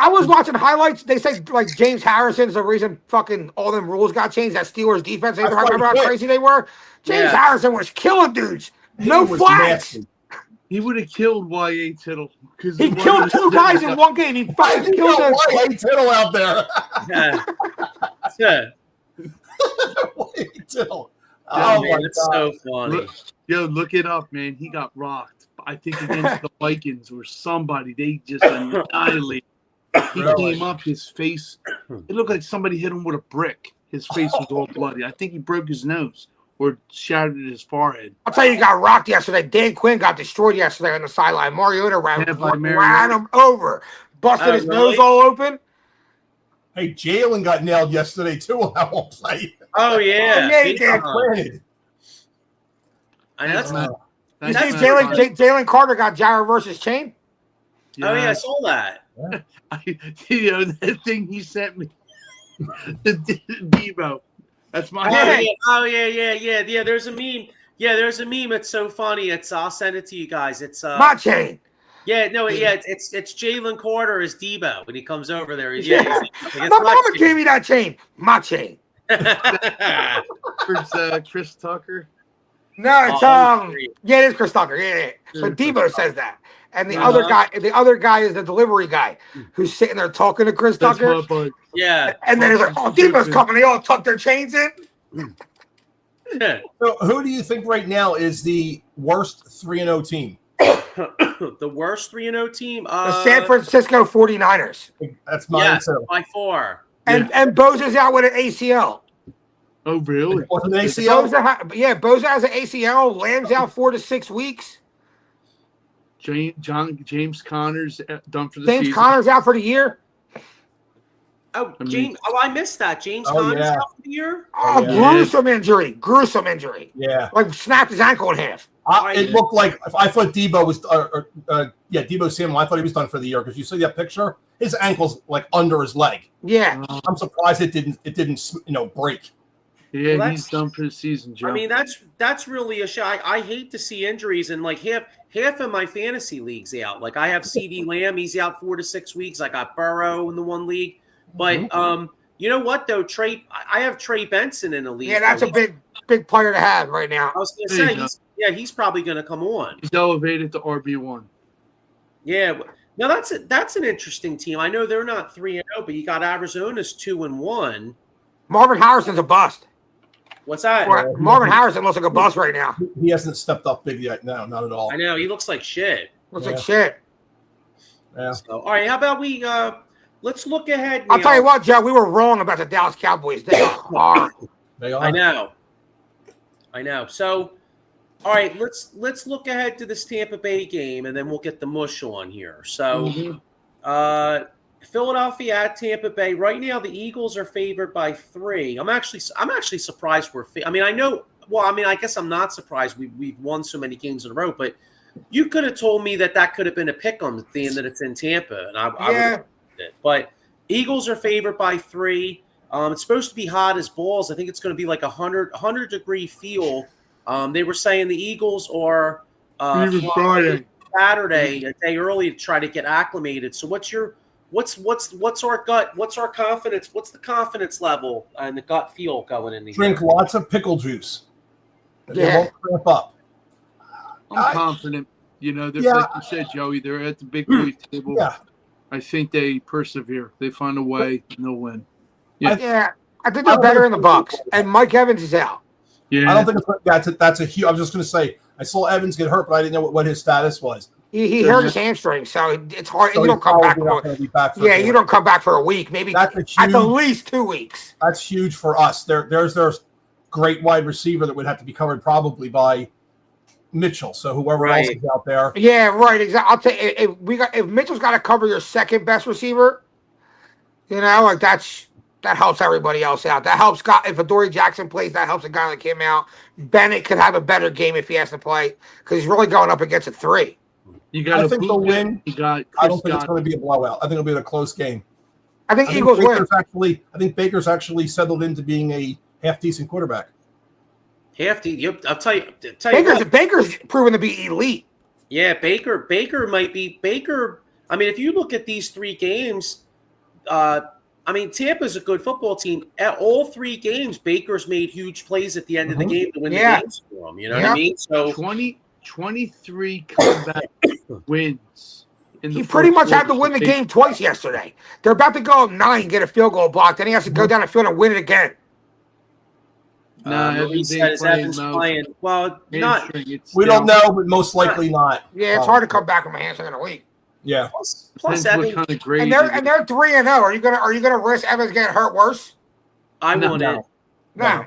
was watching highlights. They say like James Harrison's the reason fucking all them rules got changed. That Steelers defense. Remember how crazy they were? James Harrison was killing dudes. No flags. He would have killed Y.A. Tittle. He killed 2 guys in one game. He fucking killed Y.A. Tittle out there. Yeah. Y.A. Tittle. Oh, man, it's so funny. Look it up, man. He got rocked. I think against the Vikings or somebody. They just annihilated. He came up, his face. It looked like somebody hit him with a brick. His face was all bloody. I think he broke his nose or shattered his forehead. I'll tell you, he got rocked yesterday. Dan Quinn got destroyed yesterday on the sideline. Mariota ran him over, busted his nose all open. Hey, Jalen got nailed yesterday too on that one play. Oh yeah, he did. You see, Jalen Carter got gyro versus chain. Yeah. Oh yeah, I saw that. That thing he sent me, the Debo. That's my. Oh yeah. There's a meme. Yeah, there's a meme. It's so funny. I'll send it to you guys. It's my chain. Yeah, no, it's Jalen Carter as Debo when he comes over there. He's my mama gave me that chain. My chain. Chris Tucker. No, it's it is Chris Tucker. Yeah. But Debo says that. And the other guy is the delivery guy who's sitting there talking to Chris Tucker. Yeah. And then he's like, "Oh, Debo's coming." They all tuck their chains in. So who do you think right now is the worst 3-0 team? The worst 3-0 team? The San Francisco 49ers. That's mine too. By far. And Bosa's out with an ACL. Oh, really? An ACL? Bosa has an ACL. Lamb's out 4 to 6 weeks. James Conner's done for the season. James Conner's out for the year. Oh, I missed that. James Conner's out for the year? Oh, gruesome injury. Yeah. Like snapped his ankle in half. It looked like I thought Debo was Debo Samuel. I thought he was done for the year because you see that picture. His ankle's like under his leg. Yeah, I'm surprised it didn't break. Yeah, he's done for the season, Joe. I mean, that's really a shot. I hate to see injuries, and like half of my fantasy leagues out. Like I have CD Lamb, he's out 4 to 6 weeks. I got Burrow in the one league, but you know what though, I have Trey Benson in the league. Yeah, that's a big player to have right now. I was going to say Yeah, he's probably going to come on. He's elevated to RB1. Yeah. Now that's an interesting team. I know they're not 3-0, but you got Arizona's 2-1. Marvin Harrison's a bust. What's that? Marvin Harrison looks like a bust right now. He hasn't stepped up big yet. No, not at all. I know he looks like shit. Looks like shit. Yeah. So, all right, how about we let's look ahead now. I'll tell you what, Joe, we were wrong about the Dallas Cowboys. They are hard. They are. I know. So, all right, let's look ahead to this Tampa Bay game, and then we'll get the mush on here. So, Philadelphia at Tampa Bay. Right now, the Eagles are favored by 3. I'm actually surprised I guess I'm not surprised. We've won so many games in a row, but you could have told me that could have been a pick 'em thing that it's in Tampa, and I would have it. But Eagles are favored by 3. It's supposed to be hot as balls. I think it's going to be like 100-degree feel. They were saying the Eagles are Friday, Saturday, a day early to try to get acclimated. So what's our gut? What's our confidence? What's the confidence level and the gut feel going in the Drink lots of pickle juice. They won't cramp up. I'm confident. You know, like you said, Joey, they're at the big boy table. Yeah. I think they persevere. They find a way, and they'll win. Yeah. I think they're better in the Bucks, and Mike Evans is out. Yeah, I don't think that's a huge. I was just going to say I saw Evans get hurt, but I didn't know what his status was. He hurt his hamstring, so it's hard. So you don't come back. You don't come back for a week, maybe at the least 2 weeks. That's huge for us. There's great wide receiver that would have to be covered probably by Mitchell. So whoever else is out there. Yeah, right. Exactly. I'll tell you, if Mitchell's got to cover your second best receiver, you know, like that helps everybody else out. That helps. If Adoree Jackson plays, that helps a guy like him out. Bennett could have a better game if he has to play because he's really going up against a 3. I think they'll win. I don't think it's going to be a blowout. I think it'll be a close game. I think Eagles win. I think Baker's actually settled into being a half decent quarterback. I'll tell you. Baker's proven to be elite. Yeah, Baker might be Baker. I mean, if you look at these 3 games, Tampa's a good football team. At all 3 games, Baker's made huge plays at the end of the game to win the games for them. You know what I mean? So 23 comeback wins. He pretty much had to win the game twice yesterday. They're about to go up 9, get a field goal blocked. Then he has to go down the field and win it again. Evans playing. Well, not. We don't know, but most likely not. Yeah, it's hard to come back from a hamstring in a week. Yeah. Plus Evans, and they're 3-0. Are you gonna risk Evans getting hurt worse? I wouldn't. No.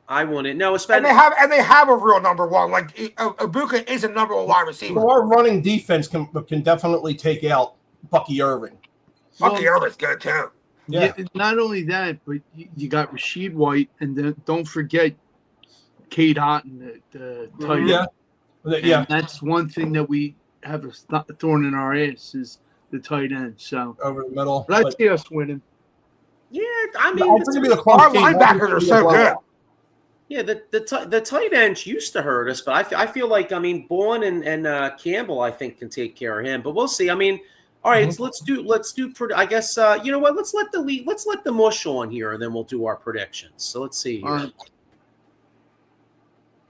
I wouldn't. No, especially and they have a real number 1. Like Ibuka is a number 1 wide receiver. So our running defense can definitely take out Bucky Irving. Bucky Irving's good too. Yeah. Not only that, but you got Rashid White, and then don't forget Cade Otton, the tight end. Yeah. And that's one thing that we have a thorn in our ass is the tight end. So over the middle. But I see us winning. Yeah, I mean, our linebackers are so good. Yeah, the tight ends used to hurt us, but I feel like Bourne and Campbell I think can take care of him, but we'll see. I mean, all right, so let's do. I guess you know what? Let's let the mush on here, and then we'll do our predictions. So let's see here. Right.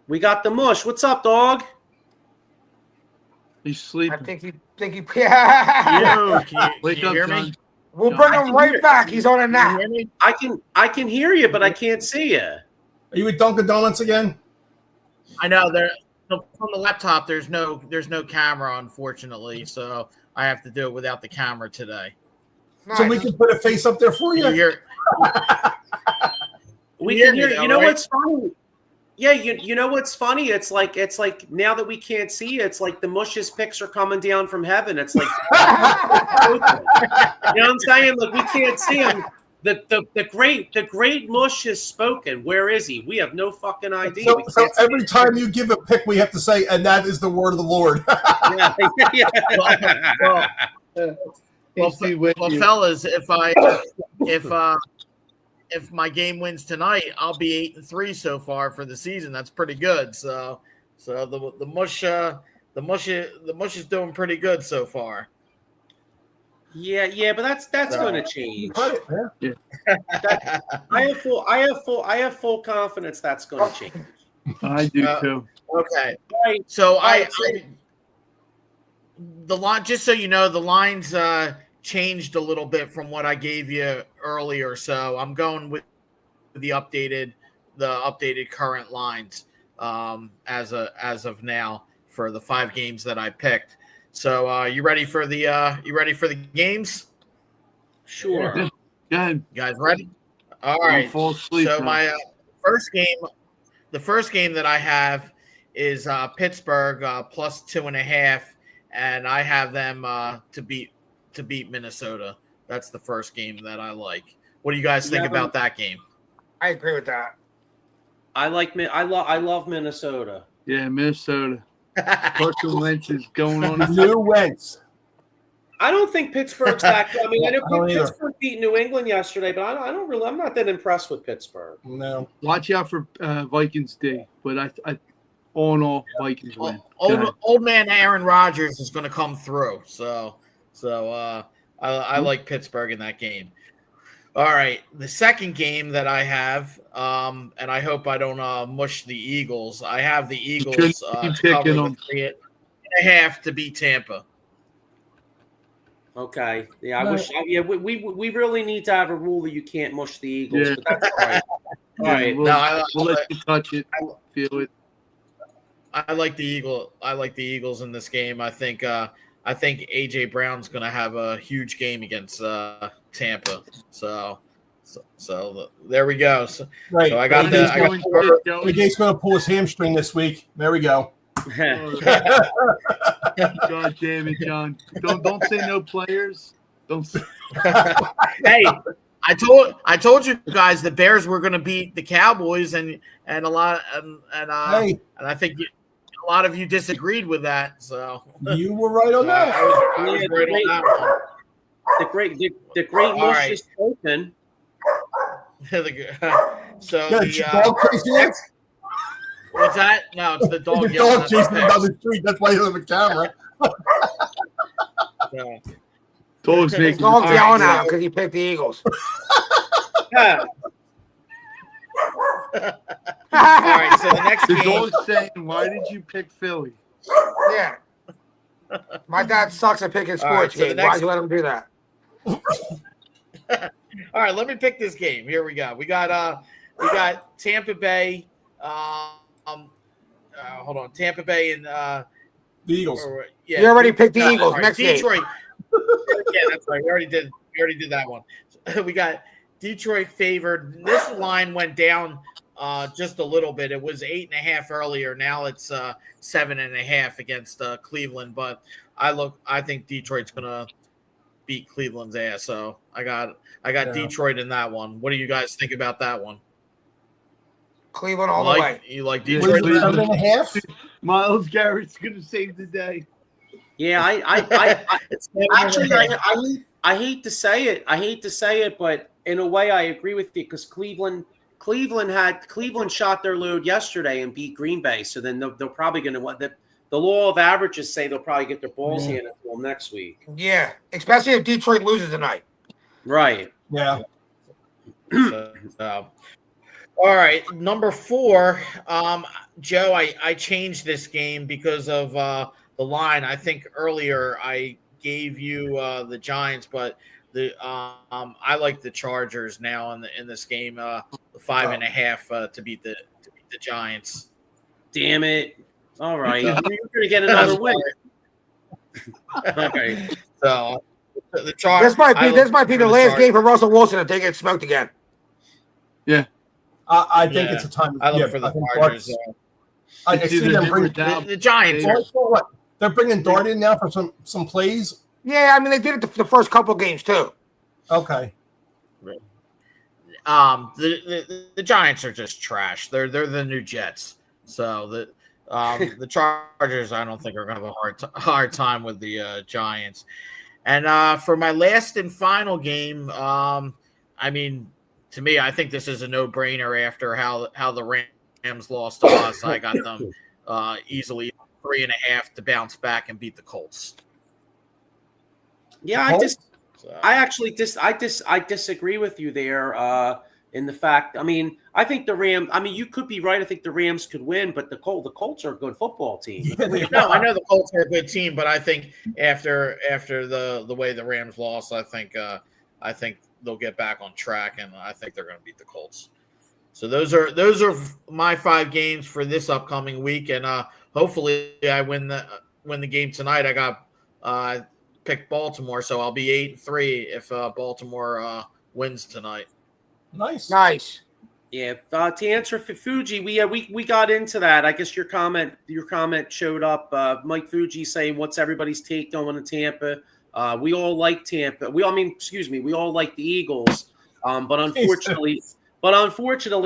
We got the mush. What's up, dog? He's sleeping. I think he. Yeah. Can you hear me? We'll bring him right back. He's on a nap. I can hear you, but I can't see you. Are you at Dunkin' Donuts again? I know on the laptop. There's no camera, unfortunately, so I have to do it without the camera today. Nice. So we can put a face up there for you. We can hear you. You know what's funny? Yeah, you know what's funny? It's like now that we can't see you, it's like the Mush's picks are coming down from heaven. It's like you know what I'm saying? Like we can't see him. The great Mush has spoken. Where is he? We have no fucking idea. So every time you give a pick, we have to say, and that is the word of the Lord. Well, fellas, if my game wins tonight, I'll be 8-3 so far for the season. That's pretty good. So the mush is doing pretty good so far. Yeah, but that's going to change. Yeah. I have full confidence that's going to change. I do too. Okay. Right. So Right. the line, just so you know, the lines changed a little bit from what I gave you earlier. So I'm going with the updated current lines as of now for the 5 games that I picked. So you ready for the games? Sure. Yeah. Go ahead. You guys ready? All Don't right. fall asleep So now. my the first game that I have is Pittsburgh plus 2.5, and I have them to beat Minnesota. That's the first game that I like. What do you guys think about that game? I agree with that. I love Minnesota. Yeah, Minnesota. Carson Wentz is going on. New Wentz. I don't think Pittsburgh's that good. I mean, I know don't either. Pittsburgh beat New England yesterday, but I'm not that impressed with Pittsburgh. No. Watch out for Vikings D, but I all in all, Vikings win. Old man Aaron Rodgers is going to come through. So I like Pittsburgh in that game. All right, the second game that I have, and I hope I don't mush the Eagles. I have the Eagles to cover the 3.5 to beat Tampa. Okay. Yeah, I wish. Yeah, we really need to have a rule that you can't mush the Eagles. But that's all right. All right. We'll let you touch it, feel it. I like the Eagles in this game. I think AJ Brown's going to have a huge game against Tampa. So there we go. So I got AJ's going to pull his hamstring this week. There we go. God damn it, John! Don't say no players. Don't. Say- Hey, I told you guys the Bears were going to beat the Cowboys, and a lot and I think a lot of you disagreed with that. So you were right on that. I was right on that one. The great Mush right. is open. So dog chasing what's that? No, it's the dog. the dog chasing him down the street. That's why he's on the camera. Dog's His dog's yelling at him because he picked the Eagles. Yeah. All right, so the next The game. dog's saying, "Why did you pick Philly?" Yeah. My dad sucks at picking sports so the games. next- Why'd you let him do that? All right, let me pick this game. Here we go. We got Tampa Bay. Hold on, Tampa Bay and The Eagles. You already picked the Eagles. Right, Next Detroit. Yeah, that's right. We already did that one. We got Detroit favored. This line went down just a little bit. It was 8.5 earlier. Now it's 7.5 against Cleveland. But I think Detroit's gonna beat Cleveland's ass. So I got Detroit in that one. What do you guys think about that one? Cleveland all the way. You like Yeah, Detroit? Cleveland. 7.5. Miles Garrett's gonna save the day. Yeah, actually, I hate to say it, but in a way, I agree with you because Cleveland shot their load yesterday and beat Green Bay. So then they're probably going to want the law of averages say they'll probably get their balls handed to them next week. Yeah, especially if Detroit loses tonight. Right. Yeah. All right, number 4, Joe. I changed this game because of the line. I think earlier I gave you the Giants, but I like the Chargers now in this game. The 5.5 to beat the Giants. Damn it! All right, you're going to get another win. Okay, so the Chargers. This might be the last game for Russell Wilson if they get smoked again. Yeah. I think it's a time. I look for the Chargers. I see them bring The Giants. what? They're bringing Dart in now for some plays. Yeah, I mean they did it the first couple games too. Okay. The Giants are just trash. They're the new Jets. So the Chargers I don't think are going to have a hard time with the Giants. And for my last and final game, I mean, to me, I think this is a no-brainer after how the Rams lost to us. I got them easily 3.5 to bounce back and beat the Colts. Yeah, I disagree with you there. in the fact. I mean, I think the Rams. I mean, you could be right. I think the Rams could win, but the Colts are a good football team. Yeah, they No, I are. know the Colts are a good team, but I think after the way the Rams lost, I think they'll get back on track, and I think they're going to beat the Colts. So those are my 5 games for this upcoming week, and hopefully I win the game tonight. I got picked Baltimore, so I'll be 8-3 if Baltimore wins tonight. Nice. Yeah. To answer for Fuji, we got into that. I guess your comment showed up. Mike Fuji saying, "What's everybody's take going to Tampa?" We all like Tampa. We all like the Eagles. But unfortunately,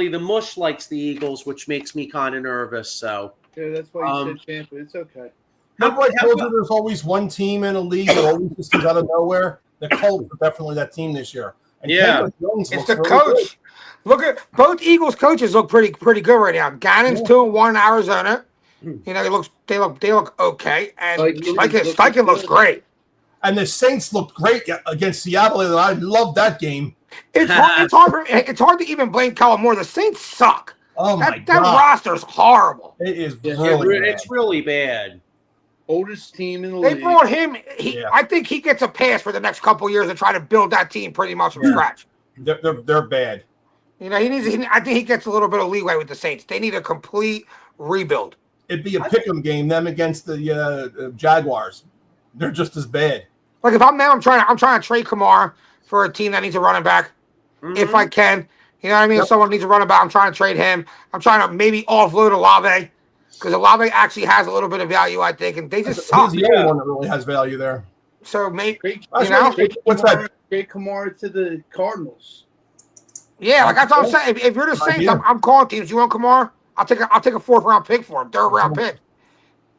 the Mush likes the Eagles, which makes me kind of nervous. So Yeah, that's why you said Tampa. It's okay. Remember, I told you there's always one team in a league that always just comes out of nowhere. The Colts are definitely that team this year. And Yeah. It's the coach. Look at both Eagles coaches look pretty good right now. Gannon's 2-1 in Arizona. You know, they look okay, and Steichen looks great. And the Saints looked great against Seattle. And I love that game. It's hard to even blame Kellen Moore. The Saints suck. Oh my God, that roster's horrible. It is it's really bad. Oldest team in the They league. brought him. I think he gets a pass for the next couple of years to try to build that team pretty much from scratch. They're bad. You know, I think he gets a little bit of leeway with the Saints. They need a complete rebuild. It'd be a pick'em game, them against the Jaguars. They're just as bad. Like if I'm trying to trade Kamara for a team that needs a running back, if I can. You know what I mean? If someone needs a running back, I'm trying to trade him. I'm trying to maybe offload Olave because Olave actually has a little bit of value, I think, and they just suck. He's the only one that really has value there. So maybe what's that? Trade Kamara to the Cardinals. Yeah, like that's what I'm saying. If you're the Saints, I'm calling teams. You want Kamara? I'll take a 4th round pick for him, 3rd round pick.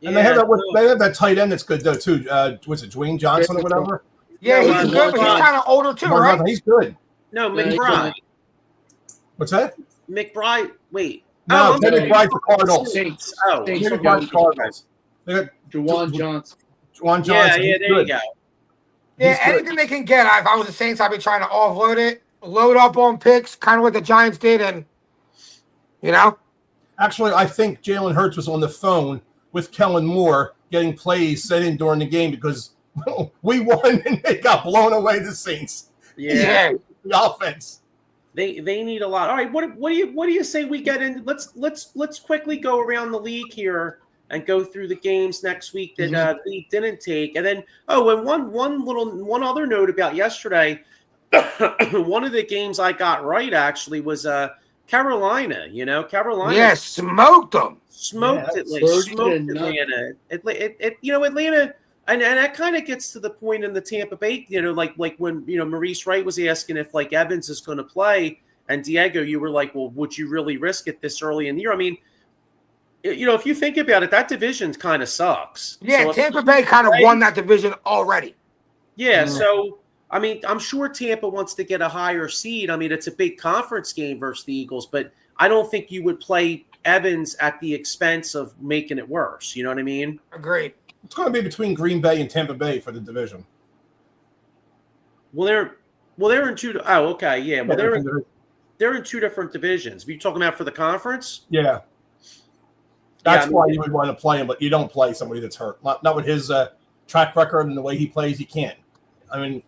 And they have that tight end that's good though too. What's it, Dwayne Johnson or whatever? Yeah, he's good, but he's kind of older too, right? He's good. No, McBride. What's that? McBride. Wait. No, McBride for Cardinals. Saints. McBride for Cardinals. They got Juwan Johnson. Juwan Johnson. Yeah, there you go. Yeah, anything they can get. If I was the Saints, I'd be trying to offload it, load up on picks, kind of what the Giants did, and Actually, I think Jalen Hurts was on the phone with Kellen Moore getting plays sent in during the game because we won and they got blown away. The Saints. Yeah. The offense. They need a lot. All right, what do you say we get in? Let's quickly go around the league here and go through the games next week that the league didn't take, and then and one other note about yesterday. One of the games I got right actually was Carolina. Carolina. Yeah, smoked them. Smoked Atlanta. Atlanta. And that kind of gets to the point in the Tampa Bay, like when, Maurice Wright was asking if like Evans is going to play, and Diego, you were like, well, would you really risk it this early in the year? I mean, if you think about it, that division kind of sucks. Yeah, so Tampa Bay kind of won that division already. Yeah, so, I mean, I'm sure Tampa wants to get a higher seed. I mean, it's a big conference game versus the Eagles, but I don't think you would play Evans at the expense of making it worse. You know what I mean? Agreed. It's going to be between Green Bay and Tampa Bay for the division. Well, they're in two. Oh, okay, yeah. Well, they're in two different divisions. Are you talking about for the conference? Yeah. That's why you would want to play him, but you don't play somebody that's hurt. Not with his track record and the way he plays. He can't. I mean.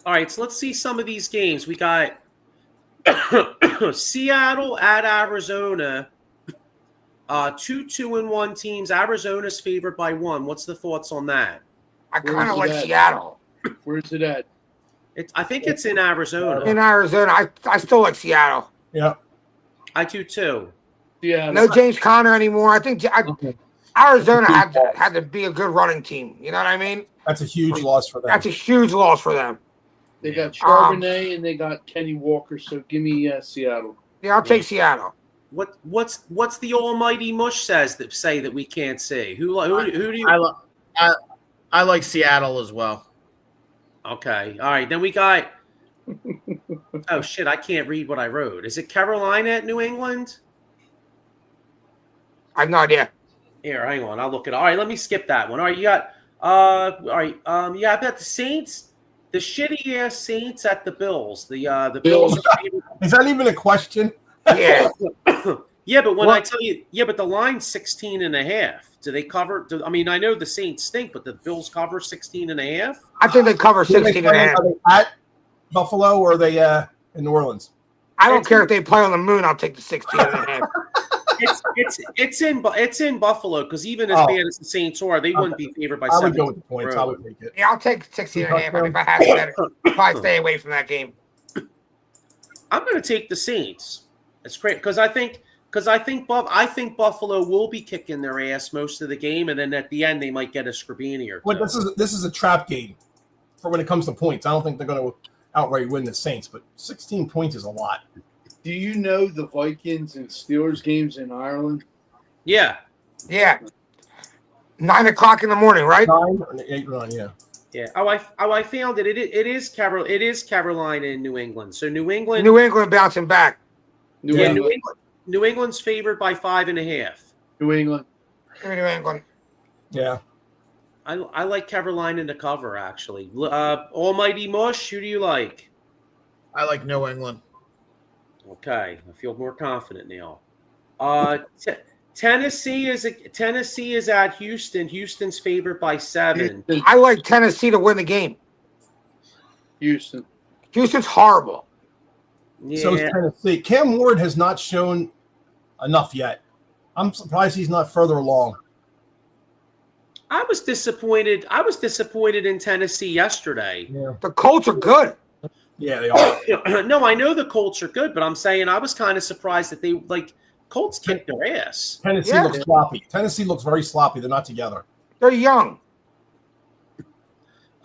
All right, so let's see some of these games. We got Seattle at Arizona. 2-2-1 teams. Arizona's favored by 1. What's the thoughts on that? I kind of like Seattle. Where's it at? I think it's in Arizona. In Arizona, I still like Seattle. Yeah, I do too. Yeah. No James Conner anymore. I think Arizona had to be a good running team. You know what I mean? that's a huge loss for them. That's a huge loss for them. They got Charbonnet and they got Kenny Walker. So give me Seattle. Yeah, I'll take Seattle. What's the almighty Mush say that we can't see? Who do you? I like Seattle as well. Okay, all right. Then we got. Oh shit! I can't read what I wrote. Is it Carolina at New England? I have no idea. Here, hang on. I'll look it up. All right, let me skip that one. All right, you got. All right. Yeah, I bet the Saints the shitty ass Saints at the Bills. The Bills. Bills. Is that even a question? Yeah. Yeah, but when Well- I tell you, yeah, but the line's 16.5. Do they cover? I mean, I know the Saints stink, but the Bills cover 16.5. I think they cover 16 and a half. Are they at Buffalo or are they in New Orleans? I don't care if they play on the moon. I'll take the 16 and a half. It's in Buffalo because even as bad as the Saints are, they wouldn't be favored by I 7. would go with the points. I would take it. Yeah, I'll take 16 and a half. I mean, if I had to bet it, I'd probably stay away from that game. I'm going to take the Saints. It's great because I think Buffalo will be kicking their ass most of the game, and then at the end they might get a Scribini or two. Well, this is a trap game for when it comes to points. I don't think they're going to outright win the Saints, but 16 points is a lot. Do you know the Vikings and Steelers games in Ireland? Yeah. Yeah. 9 o'clock in the morning, right? 9 or 8 or 9, yeah. Yeah. Oh, I found it. It is Carolina in New England. So New England bouncing back. New England. New England's favored by 5.5. New England. New England. Yeah. I like Carolina to cover actually. Almighty Mush, who do you like? I like New England. Okay, I feel more confident now. Tennessee is at Houston. Houston's favored by 7. I like Tennessee to win the game. Houston. Houston's horrible. Yeah. So is Tennessee. Cam Ward has not shown enough yet. I'm surprised he's not further along. I was disappointed in Tennessee yesterday. Yeah. The Colts are good. Yeah, they are. No, I know the Colts are good, but I'm saying I was kind of surprised that they Colts kicked their ass. Tennessee looks sloppy. Tennessee looks very sloppy. They're not together. They're young.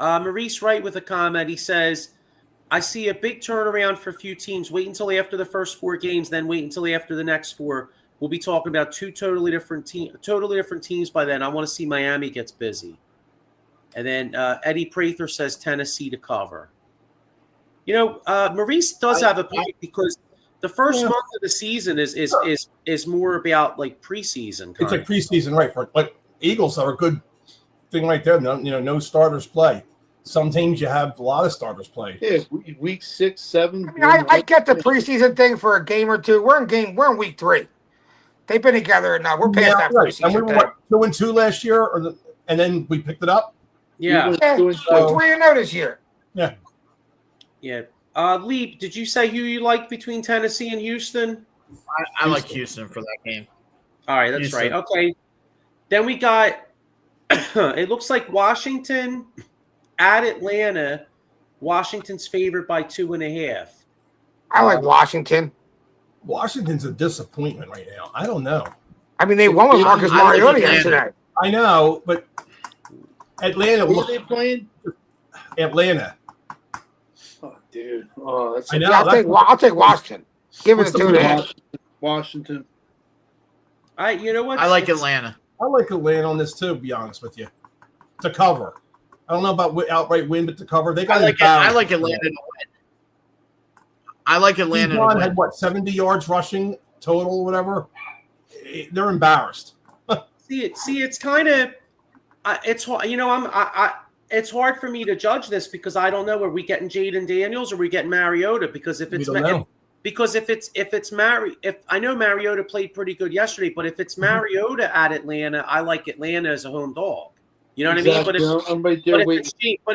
Maurice Wright with a comment. He says, I see a big turnaround for a few teams. Wait until after the first 4 games, then wait until after the next 4. We'll be talking about 2 totally different teams by then. I want to see Miami gets busy. And then Eddie Prather says Tennessee to cover. You know, Maurice does have a point because the first month of the season is more about like preseason. It's like preseason, right? For like Eagles are a good thing right there. No starters play. Some teams you have a lot of starters play. Yeah, week 6, 7. I mean, I get the preseason thing for a game or two. We're in week 3. They've been together enough. We're past that preseason. And we were 2-2 last year, and then we picked it up. Yeah. We're 3-0 this year. Yeah. Yeah. Lee, did you say who you like between Tennessee and Houston? I like Houston for that game. All right, that's Houston. right. Okay. Then we got it looks like Washington at Atlanta. Washington's favored by 2.5. I like Washington. Washington's a disappointment right now. I don't know. I mean, they won with Marcus Mariota yesterday. I know, but Atlanta. Who are they playing? Atlanta. Oh, dude. Oh, that's. I know. Yeah, I'll take Washington. Give it a 2.5. Washington. You know what? I like Atlanta. I like Atlanta on this too. To be honest with you, to cover. I don't know about outright win, but to cover, they got. I like Atlanta to win. I like Atlanta. John had 70 yards rushing total, or whatever. They're embarrassed. See, it's kind of, it's hard. You know, it's hard for me to judge this because I don't know. Are we getting Jaden Daniels or are we getting Mariota? Because if I know Mariota played pretty good yesterday, but if it's Mariota at Atlanta, I like Atlanta as a home dog. You know what I mean? But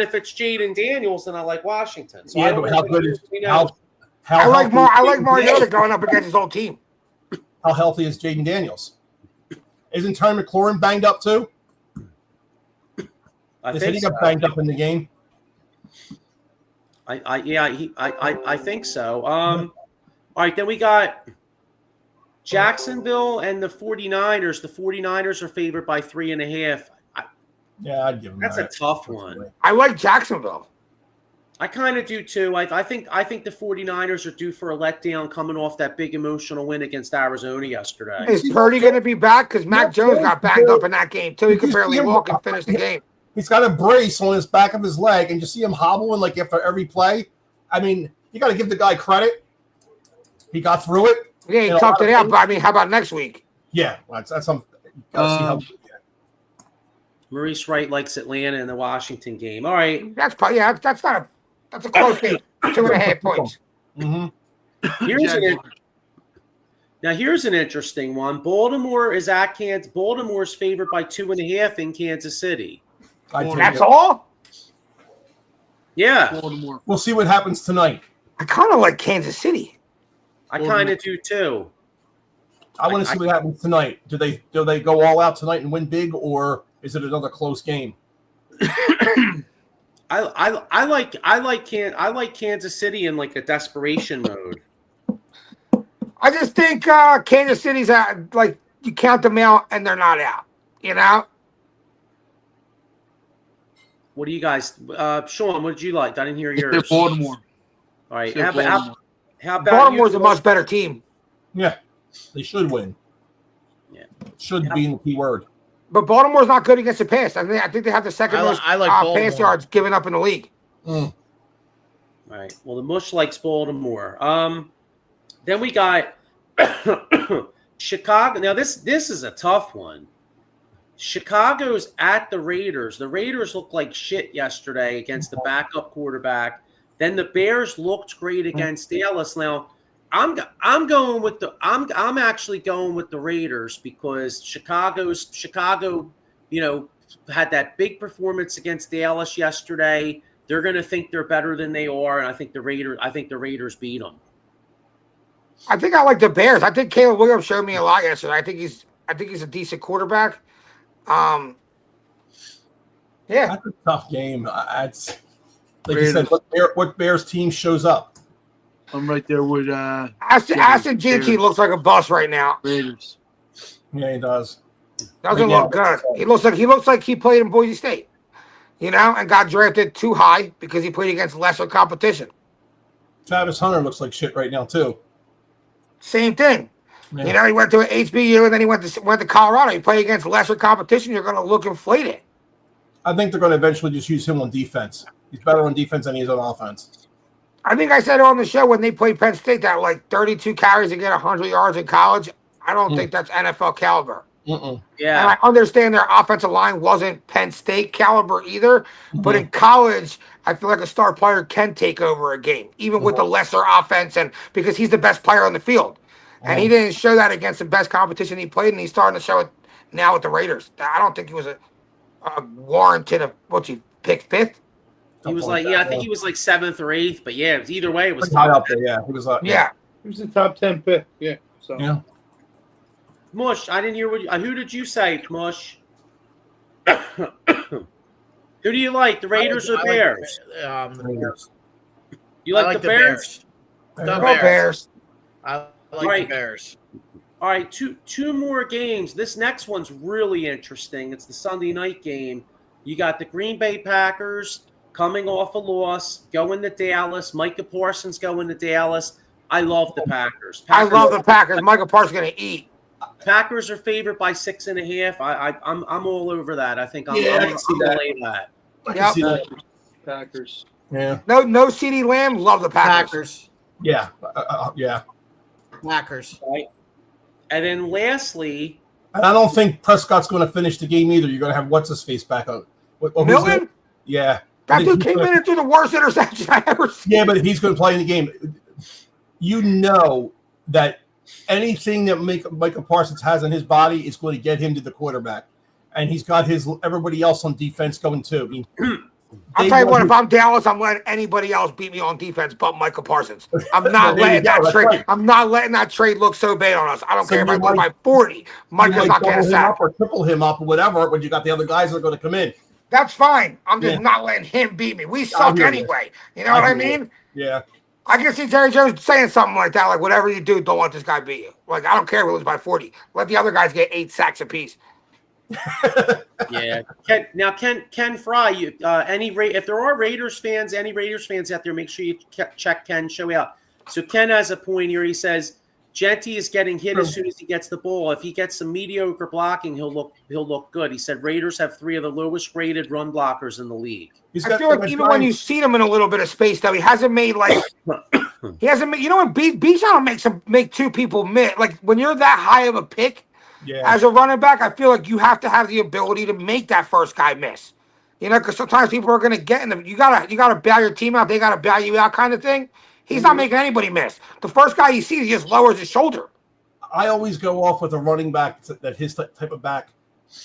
if it's Jaden Daniels, then I like Washington. So yeah, but how good is I like Mariota going up against his old team. How healthy is Jaden Daniels? Isn't Terry McLaurin banged up too? They said he got banged up in the game. I think so. All right, then we got Jacksonville and the 49ers. The 49ers are favored by 3.5. Yeah, I'd give them That's a tough one. I like Jacksonville. I kind of do too. I think the 49ers are due for a letdown coming off that big emotional win against Arizona yesterday. Is Purdy going to be back? Because Mac Jones got banged up in that game too. He could barely walk and finish the game. He's got a brace on his back of his leg, and you see him hobbling like after every play. I mean, you got to give the guy credit. He got through it. Yeah, he toughed it out. But I mean, how about next week? Yeah, that's something. Got to see how. Maurice Wright likes Atlanta in the Washington game. All right, That's not a That's a close game. 2.5 points. Mm-hmm. Here's an interesting one. Baltimore is at Kansas. Baltimore's favored by 2.5 in Kansas City. That's all? Yeah. Baltimore. We'll see what happens tonight. I kind of like Kansas City. I kind of do too. I want to see what happens tonight. Do they go all out tonight and win big, or is it another close game? I like Kansas City in like a desperation mode. I just think Kansas City's out, like you count them out and they're not out. You know? What do you guys, Sean? What did you like? I didn't hear yours. They're Baltimore. All right. They're How about Baltimore's you? a much better team. Yeah, they should win. Yeah, should be the key word. But Baltimore's not good against the pass. I think they have the second most pass yards given up in the league. All right. Well, the Mush likes Baltimore. Then we got Chicago. Now this is a tough one. Chicago's at the Raiders. The Raiders looked like shit yesterday against the backup quarterback. Then the Bears looked great against Dallas. Now I'm actually going with the Raiders because Chicago, had that big performance against Dallas yesterday. They're going to think they're better than they are, and I think the Raiders beat them. I think I like the Bears. I think Caleb Williams showed me a lot yesterday. I think he's a decent quarterback. Yeah, that's a tough game. It's like you said. What Bears team shows up? I'm right there with Aston Gentry looks like a bust right now. Raiders. Yeah, he does. Doesn't look good. He looks like he played in Boise State, and got drafted too high because he played against lesser competition. Travis Hunter looks like shit right now too. Same thing. Yeah. He went to an HBU and then he went to Colorado. He played against lesser competition. You're going to look inflated. I think they're going to eventually just use him on defense. He's better on defense than he is on offense. I think I said on the show when they played Penn State that like 32 carries to get 100 yards in college. I don't think that's NFL caliber. Yeah, and I understand their offensive line wasn't Penn State caliber either, but in college, I feel like a star player can take over a game, even with the lesser offense, and because he's the best player on the field. And he didn't show that against the best competition he played, and he's starting to show it now with the Raiders. I don't think he was a warranted of what you picked fifth. He was like, I think he was like 7th or 8th, but yeah, either way, it was high up there. Yeah, he was. Yeah, he was the top 10 pick. Yeah. So. Yeah. Mush, I didn't hear who did you say, Mush? Who do you like, the Raiders or Bears? The Bears. You like the Bears? The Bears. I like the Bears. All right, two more games. This next one's really interesting. It's the Sunday night game. You got the Green Bay Packers coming off a loss, going to Dallas. Micah Parsons going to Dallas. I love the Packers. I love the Packers. Micah Parsons going to eat. Packers are favored by 6.5. I'm all over that. I think I'm I can see that. I can see that. Packers. Yeah. No CeeDee Lamb. Love the Packers. Yeah. Yeah. Packers. Right. And then lastly, and I don't think Prescott's going to finish the game either. You're going to have what's his face back up. Milton? Yeah. That dude came in and threw the worst interception I ever seen. Yeah, but he's going to play in the game. You know that anything that Micah Parsons has on his body is going to get him to the quarterback. And he's got everybody else on defense going too. I mean, I'll tell you what, if I'm Dallas, I'm letting anybody else beat me on defense but Micah Parsons. I'm not letting that trade. Right. I'm not letting that trade look so bad on us. I don't care if I lose by 40. Micah's not getting a sack. Or triple him up or whatever when you got the other guys that are going to come in. That's fine. I'm just not letting him beat me. We suck anyway. You know what I mean? Yeah. I can see Jerry Jones saying something like that, like whatever you do, don't let this guy beat you. Like I don't care if we lose by 40. Let the other guys get 8 sacks apiece. Yeah. Ken Fry, if there are any Raiders fans out there, make sure you check Ken's show out. So Ken has a point here. He says Genty is getting hit as soon as he gets the ball. If he gets some mediocre blocking, he'll look good. He said Raiders have 3 of the lowest rated run blockers in the league. I feel like even when you see him in a little bit of space, though, he hasn't made like he hasn't made. You know when Bijan make 2 people miss. Like when you're that high of a pick. Yeah. As a running back, I feel like you have to have the ability to make that first guy miss. You know, because sometimes people are going to get in them. You gotta bail your team out. They gotta bail you out, kind of thing. He's not making anybody miss. The first guy he sees, he just lowers his shoulder. I always go off with a running back that his type of back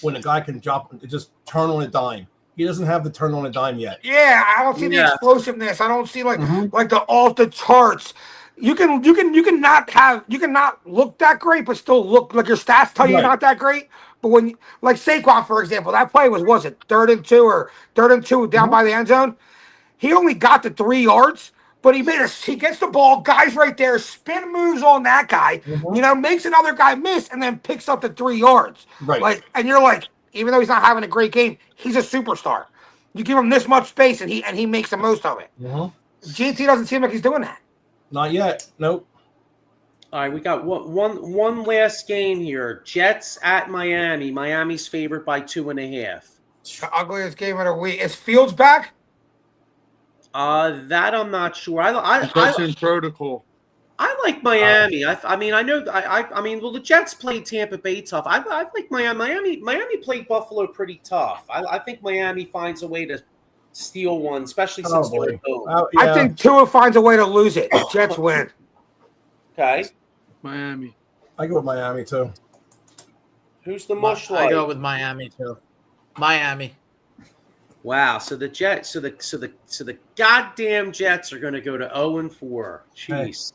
when a guy can drop and just turn on a dime. He doesn't have the turn on a dime yet. Yeah, I don't see the explosiveness. I don't see like the off the charts. You can not look that great, but still look like your stats tell you you're not that great. But when like Saquon, for example, that play was it 3rd and 2 down by the end zone? He only got the 3 yards. But he gets the ball, guys right there, spin moves on that guy, you know, makes another guy miss, and then picks up the 3 yards. Right. Like, and you're like, even though he's not having a great game, he's a superstar. You give him this much space, and he makes the most of it. GT doesn't seem like he's doing that. Not yet. Nope. All right, we got one last game here. Jets at Miami. Miami's favored by 2.5. The ugliest game of the week. Is Fields back? That I'm not sure. That's in protocol. I like Miami. I mean, I know. I mean, well, the Jets played Tampa Bay tough. I like Miami. Miami played Buffalo pretty tough. I think Miami finds a way to steal one, especially since they're at home. I think Tua finds a way to lose it. Jets win. Okay. Miami. I go with Miami too. Who's the mush like? I go with Miami too. Miami. Wow. So the Jets. So the goddamn Jets are going to go to 0-4. Jeez.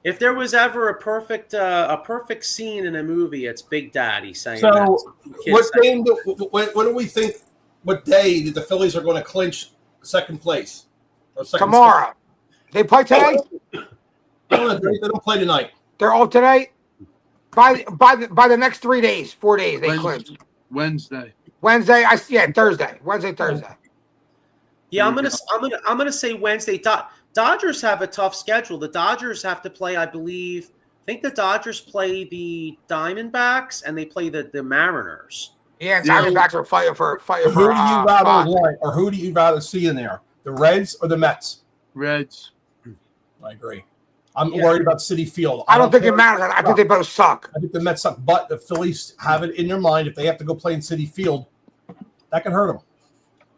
If there was ever a perfect scene in a movie, it's Big Daddy saying. So, what game? What do we think? What day did the Phillies are going to clinch second place? Tomorrow. They play today. They don't play tonight. They're all today. By the next 3 days, 4 days, they clinch. Wednesday. Thursday. Wednesday, Thursday. Yeah, I'm gonna say Wednesday. Dodgers have a tough schedule. The Dodgers have to play, I think the Dodgers play the Diamondbacks and they play the Mariners. Yeah, Diamondbacks are fighting for. Who do you rather want, or who do you rather see in there? The Reds or the Mets? Reds. I agree. I'm worried about Citi Field. I don't think it matters. I think they both suck. I think the Mets suck, but the Phillies have it in their mind if they have to go play in Citi Field, that can hurt them.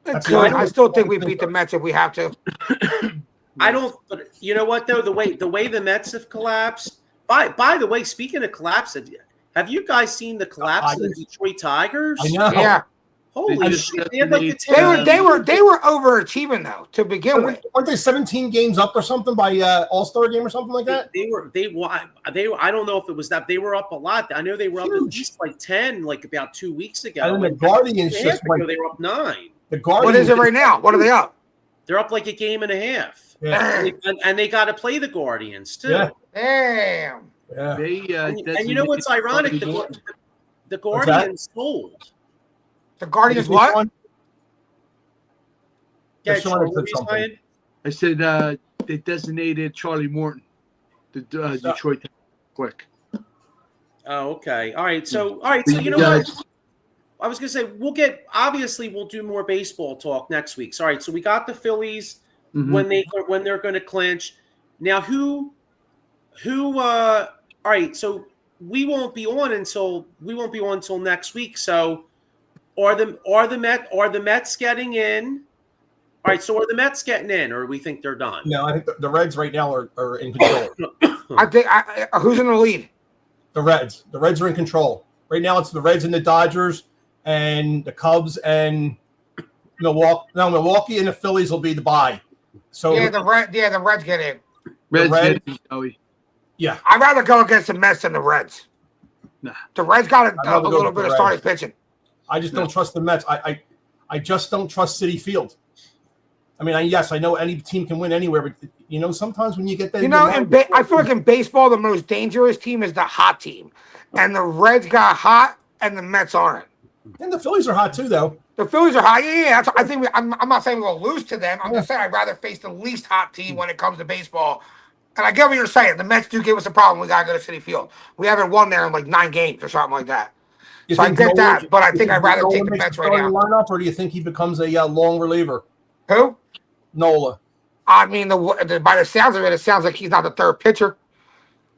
I still think we beat the Mets if we have to. I don't. But you know what though? The way the Mets have collapsed. By the way, speaking of collapse, have you guys seen the collapse of the Detroit Tigers? I know. Yeah. Holy shit! They were overachieving though to begin with. Weren't they 17 games up or something by All-Star game or something like that? They I don't know if it was that they were up a lot. I know they were up at least like 10, like about 2 weeks ago. And the Guardians just they were up 9. The Guardians. What is it right now? What are they up? They're up like a game and a half. Yeah. And they got to play the Guardians too. Yeah. Damn. Yeah. And you know what's ironic? The Guardians sold. The Guardians what? Yeah, I said they designated Charlie Morton, the Detroit quick. Oh, okay. All right. So you know what? I was gonna say we'll do more baseball talk next week. All right. So we got the Phillies when they're going to clinch. Now who? All right. So we won't be on until next week. So. Are the Mets getting in? All right, so are the Mets getting in, or we think they're done? No, I think the Reds right now are in control. I think who's in the lead? The Reds. The Reds are in control right now. It's the Reds and the Dodgers and the Cubs and Milwaukee. No, Milwaukee and the Phillies will be the bye. So the Reds get in. Reds get in, Joey. Yeah, I'd rather go against the Mets than the Reds. Nah. The Reds got a little bit of starting pitching. I just don't trust the Mets. I just don't trust Citi Field. I mean, yes, I know any team can win anywhere, but sometimes when you get that, I feel like in baseball, the most dangerous team is the hot team, and the Reds got hot, and the Mets aren't. And the Phillies are hot too, though. The Phillies are hot. Yeah. I think I'm not saying we'll lose to them. I'm just saying I'd rather face the least hot team when it comes to baseball. And I get what you're saying. The Mets do give us a problem. We gotta go to Citi Field. We haven't won there in like 9 games or something like that. So I get that, but I think I'd rather take the Mets right now. Lineup, or do you think he becomes a long reliever? Who? Nola. I mean, by the sounds of it, it sounds like he's not the third pitcher.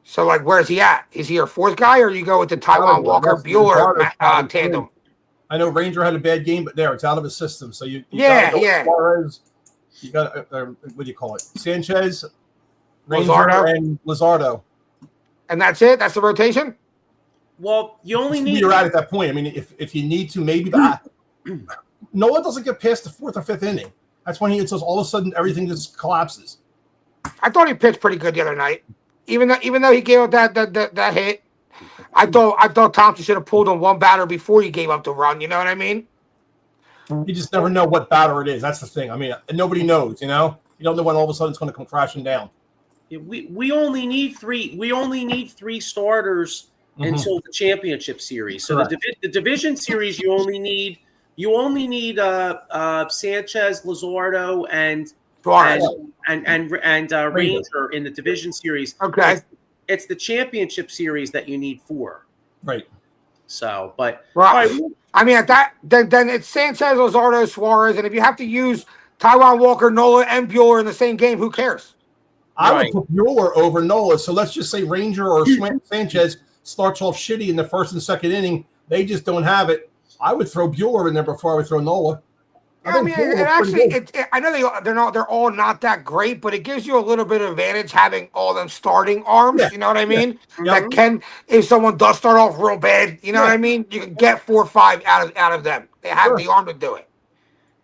So, like, where's he at? Is he your fourth guy, or you go with the Taiwan Walker Bueller tandem? I know Ranger had a bad game, but it's out of his system. So you Yeah, gotta go yeah. Suarez, you got what do you call it? Sanchez, Ranger, Luzardo. and Luzardo. And that's it. That's the rotation. Well, you only need. You're at that point. I mean, if you need to, maybe. But Noah doesn't get past the 4th or 5th inning. That's when it's just all of a sudden everything just collapses. I thought he pitched pretty good the other night, even though he gave up that hit. I thought Thompson should have pulled on one batter before he gave up the run. You know what I mean? You just never know what batter it is. That's the thing. I mean, nobody knows. You know, you don't know when all of a sudden it's going to come crashing down. We only need 3. We only need 3 starters until the championship series. So the division series, you only need Sanchez, Luzardo, and Ranger in the division series. Okay. It's the championship series that you need 4. Right. So, but right. I mean, at that then it's Sanchez, Luzardo, Suarez, and if you have to use Taijuan Walker, Nola, and Bueller in the same game, who cares? I would put Bueller over Nola. So let's just say Ranger or Sanchez starts off shitty in the 1st and 2nd inning. They just don't have it. I would throw Bueller in there before I would throw Nola. I mean, I know they're all not that great, but it gives you a little bit of advantage having all them starting arms. You know what I mean? Yeah. That can, if someone does start off real bad, you know what I mean? You can get 4 or 5 out of them. They have the arm to do it.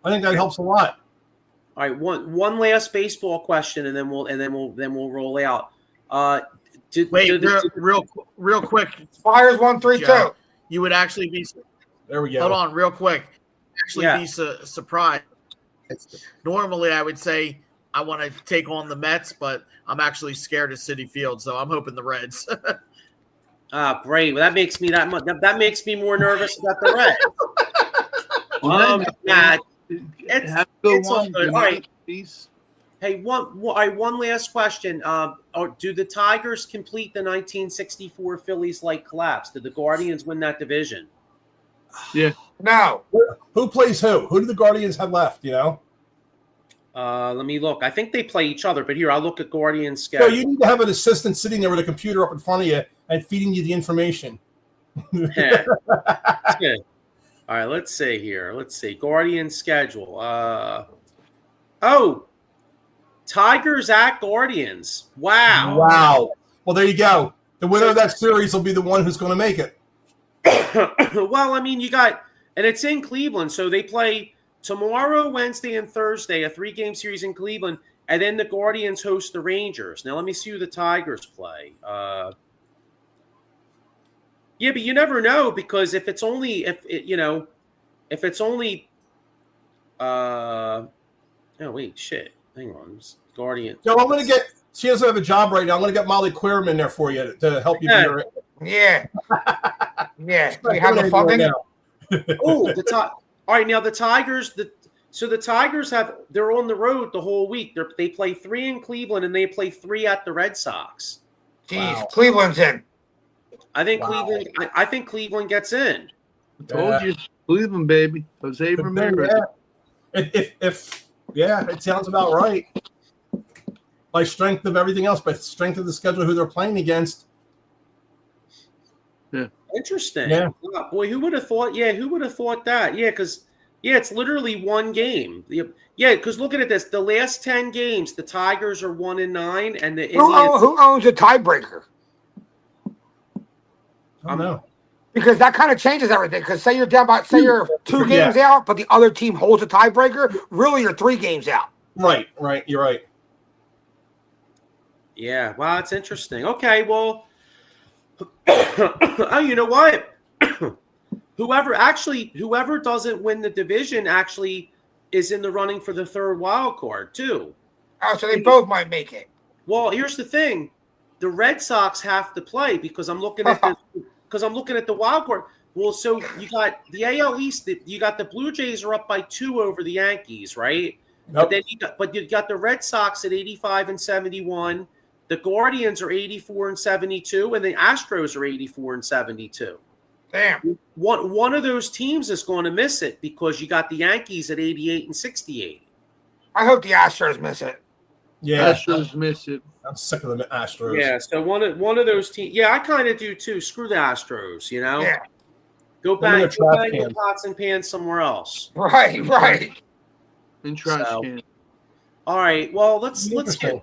I think that helps a lot. All right, one last baseball question, and then we'll roll out. Real quick. Fires 1, 3, 2. You would actually be. There we go. Hold on, real quick. Be surprised. Normally, I would say I want to take on the Mets, but I'm actually scared of Citi Field, so I'm hoping the Reds. Great. Well, that makes me more nervous about the Reds. It's all good. All right. Hey, one last question. Do the Tigers complete the 1964 Phillies like collapse? Did the Guardians win that division? Yeah. No. Who plays who? Who do the Guardians have left? You know. Let me look. I think they play each other, but here I'll look at Guardians' schedule. So you need to have an assistant sitting there with a computer up in front of you and feeding you the information. Yeah. That's good. All right, let's see here. Let's see. Guardians schedule. Tigers at Guardians. Wow. Wow. Well, there you go. The winner of that series will be the one who's going to make it. Well, I mean, and it's in Cleveland, so they play tomorrow, Wednesday, and Thursday, a 3-game series in Cleveland, and then the Guardians host the Rangers. Now, let me see who the Tigers play. Yeah, but you never know, because if it's only oh wait, shit. Hang on. Guardian. So I'm going to get, she doesn't have a job right now. I'm going to get Molly Querim in there for you to help you. Yeah. Yeah. We have the funding. All right, now the Tigers, the Tigers they're on the road the whole week. They play 3 in Cleveland and they play 3 at the Red Sox. Jeez, wow. Cleveland's in. I think Cleveland. I think Cleveland gets in. I told you, Cleveland, baby. Jose Ramirez. It sounds about right. By strength of everything else, by strength of the schedule, who they're playing against. Yeah. Interesting. Yeah. Oh, boy, who would have thought? Yeah, who would have thought that? Yeah, because it's literally one game. Yeah, because looking at this, the last 10 games, the Tigers are 1-9, and the Indians. Who owns a tiebreaker? I don't know. Because that kind of changes everything. Because say you're 2 games out, but the other team holds a tiebreaker, really you're 3 games out. Right. You're right. Yeah, wow, that's interesting. Okay, well, oh, you know what? Whoever doesn't win the division actually is in the running for the 3rd wild card too. Oh, so they both might make it. Well, here's the thing: the Red Sox have to play because I'm looking at the wild card. Well, so you got the AL East. You got the Blue Jays are up by 2 over the Yankees, right? Yep. But then you got the Red Sox at 85 and 71. The Guardians are 84 and 72, and the Astros are 84 and 72. Damn. One of those teams is going to miss it because you got the Yankees at 88 and 68. I hope the Astros miss it. Yeah, Astros miss it. I'm sick of the Astros. Yeah, so one of those teams. Yeah, I kind of do too. Screw the Astros, you know. Yeah. Go Them in bang, the go trash bang your cans. pots and pans somewhere else. Right. In trash So- can. All right. Well, let's Interesting.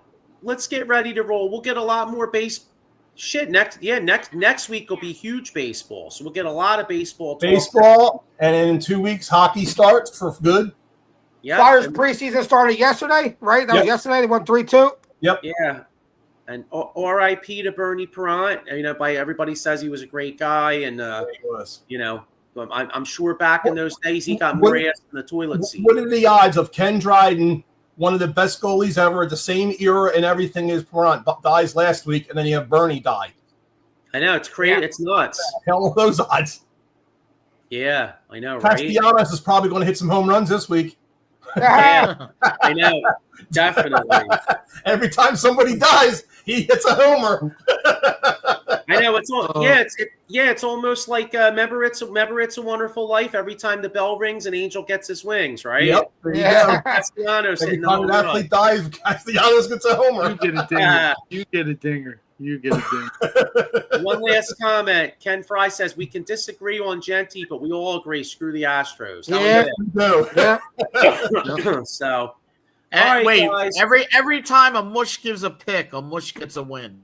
get ready to roll. We'll get a lot more next week will be huge baseball. So we'll get a lot of baseball talk. Baseball, and then in 2 weeks, hockey starts for good. Yeah. Flyers preseason started yesterday, right? That was yesterday. They won 3-2. Yep. Yeah. And R.I.P. to Bernie Perrant. You know, by everybody says he was a great guy, and He was. you know, I'm sure back in those days he got more ass in the toilet seat. What are the odds of Ken Dryden, one of the best goalies ever at the same era and everything as Perrant, dies last week, and then you have Bernie die? I know, it's crazy. Yeah. It's nuts. Hell of those odds. Yeah, I know, right? Castellanos is probably going to hit some home runs this week. Yeah, I know, definitely. Every time somebody dies, he hits a homer. I know it's all. It's almost like remember it's a Wonderful Life. Every time the bell rings, an angel gets his wings, right? Yep. There you Yeah. go. Castellanos Every hitting time home an run. athlete dies, Castellanos gets a homer. You get a dinger. You get a dinger. You get a dinger. One last comment. Ken Fry says we can disagree on Genty, but we all agree. Screw the Astros. Yeah. No. Yeah. So, And all right, wait, guys. every time a Mush gives a pick, a Mush gets a win.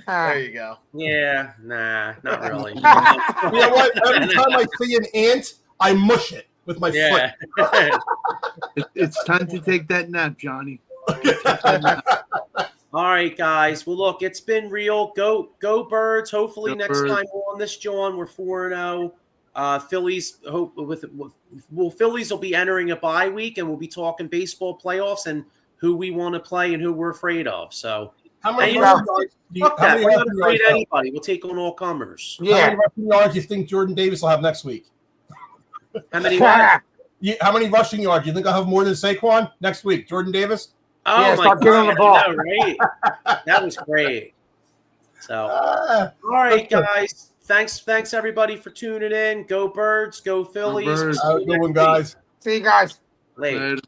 There you go. yeah, nah, not really. You know what? Every time I see an ant, I mush it with my Yeah. It's time to take that nap, Johnny. All right, guys. Well, look, it's been real. Go Birds. Hopefully Go next Birds. time we're on this, John, we're 4-0. Phillies Phillies will be entering a bye week, and we'll be talking baseball playoffs and who we want to play and who we're afraid of. So How many Hey, rushing yards do you- fuck how that. many We're not rushing afraid yards of anybody. We'll take on all comers. how Yeah. many rushing yards do you think Jordan Davis will have next week? How many? What? How many rushing yards? Do you think I'll have more than Saquon next week? Jordan Davis? Oh Yeah, my start god! giving him the ball. I know, right? That was great. So, all right, guys. Thanks everybody for tuning in. Go Birds, go Phillies. Birds. Have a good one, guys. See you guys. Late. Later.